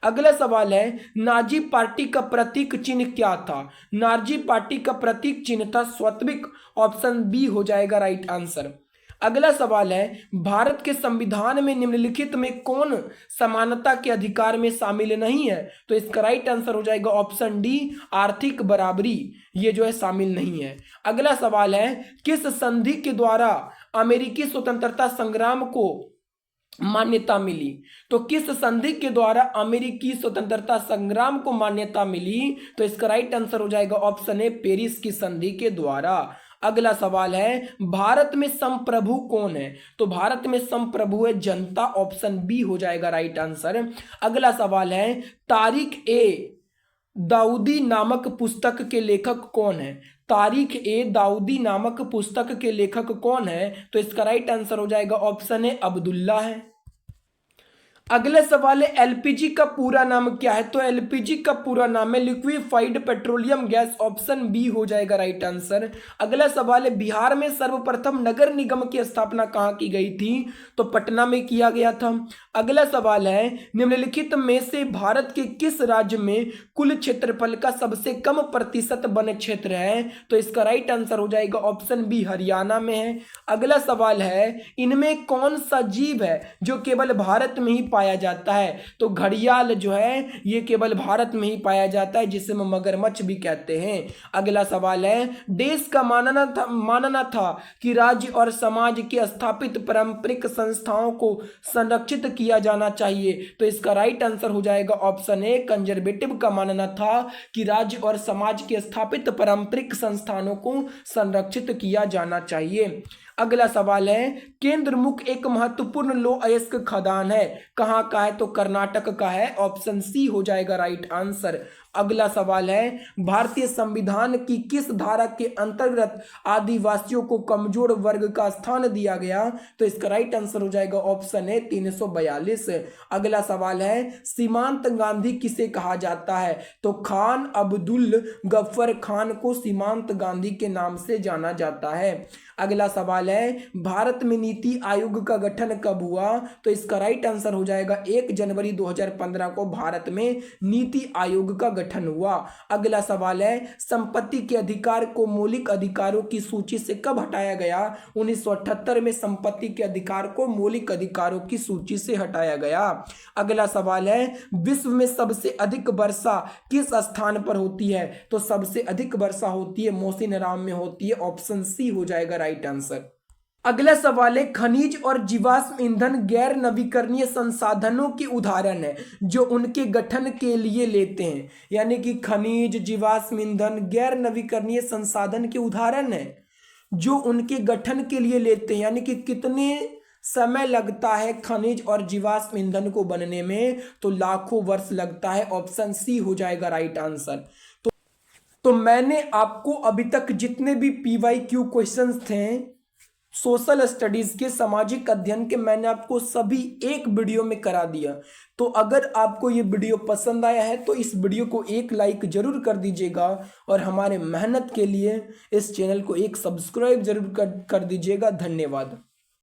अगला सवाल है नाजी पार्टी का प्रतीक चिन्ह क्या था। नाजी पार्टी का प्रतीक चिन्ह था स्वस्तिक। ऑप्शन बी हो जाएगा राइट आंसर। अगला सवाल है भारत के संविधान में निम्नलिखित में कौन समानता के अधिकार में शामिल नहीं है तो इसका राइट आंसर हो जाएगा ऑप्शन डी आर्थिक बराबरी ये जो है शामिल नहीं है। अगला सवाल है किस संधि के द्वारा अमेरिकी स्वतंत्रता संग्राम को मान्यता मिली तो किस संधि के द्वारा अमेरिकी स्वतंत्रता संग्राम को मान्यता मिली तो इसका राइट आंसर हो जाएगा ऑप्शन ए पेरिस की संधि के द्वारा। अगला सवाल है भारत में संप्रभु कौन है तो भारत में संप्रभु है जनता। ऑप्शन बी हो जाएगा राइट आंसर। अगला सवाल है तारिक ए दाऊदी नामक पुस्तक के लेखक कौन है। तारिक ए दाऊदी नामक पुस्तक के लेखक कौन है तो इसका राइट आंसर हो जाएगा ऑप्शन ए अब्दुल्ला है। अगला सवाल है एलपीजी का पूरा नाम क्या है तो एलपीजी का पूरा नाम है liquefied petroleum gas. Option B हो जाएगा राइट आंसर। अगला सवाल है बिहार में सर्वप्रथम नगर निगम की स्थापना कहाँ की गई थी तो पटना में किया गया था। अगला सवाल है निम्नलिखित में से भारत के किस राज्य में कुल क्षेत्रफल का सबसे कम प्रतिशत वन क्षेत्र है तो इसका राइट आंसर हो जाएगा ऑप्शन बी हरियाणा में है। अगला सवाल है इनमें कौन सा जीव है जो केवल भारत में ही पाया जाता है तो घड़ियाल जो है ये केवल भारत में ही पाया जाता है जिसे हम मगरमच्छ भी कहते हैं। अगला सवाल है देश का मानना था कि राज्य और समाज के स्थापित पारंपरिक संस्थाओं को संरक्षित किया जाना चाहिए तो इसका राइट आंसर हो जाएगा ऑप्शन ए कंजर्वेटिव का मानना था कि राज्य और समाज के स्थापित पारंपरिक संस्थानों को संरक्षित किया जाना चाहिए। अगला सवाल है केंद्रमुख एक महत्वपूर्ण लौह अयस्क खदान है कहाँ का है तो कर्नाटक का है। ऑप्शन सी हो जाएगा राइट आंसर। अगला सवाल है भारतीय संविधान की किस धारा के अंतर्गत आदिवासियों को कमजोर वर्ग का स्थान दिया गया तो इसका राइट आंसर हो जाएगा ऑप्शन है 342। अगला सवाल है सीमांत गांधी किसे कहा जाता है तो खान अब्दुल गफ्फर खान को सीमांत गांधी के नाम से जाना जाता है। अगला सवाल है भारत में नीति आयोग का गठन कब हुआ तो इसका राइट आंसर हो जाएगा 1 जनवरी 2015 को भारत में नीति आयोग का गठन हुआ। अगला सवाल है संपत्ति के अधिकार को मौलिक अधिकारों की सूची से कब हटाया गया 1978 में संपत्ति के अधिकार को मौलिक अधिकारों की सूची से हटाया गया। अगला सवाल है विश्व में सबसे अधिक वर्षा किस स्थान पर होती है तो सबसे अधिक वर्षा होती है मौसिनराम में होती है। ऑप्शन सी हो जाएगा राइट आंसर। अगला सवाल है खनिज और जीवाश्म ईंधन गैर नवीकरणीय संसाधनों के उदाहरण है जो उनके गठन के लिए लेते हैं यानी कि खनिज जीवाश्म ईंधन गैर नवीकरणीय संसाधन के उदाहरण है जो उनके गठन के लिए लेते हैं यानी कि कितने समय लगता है खनिज और जीवाश्म ईंधन को बनने में तो लाखों वर्ष लगता है। ऑप्शन सी हो जाएगा राइट आंसर। तो मैंने आपको अभी तक जितने भी PYQ क्वेश्चंस थे सोशल स्टडीज के, सामाजिक अध्ययन के, मैंने आपको सभी एक वीडियो में करा दिया। तो अगर आपको ये वीडियो पसंद आया है तो इस वीडियो को एक लाइक जरूर कर दीजिएगा और हमारे मेहनत के लिए इस चैनल को एक सब्सक्राइब जरूर कर दीजिएगा। धन्यवाद।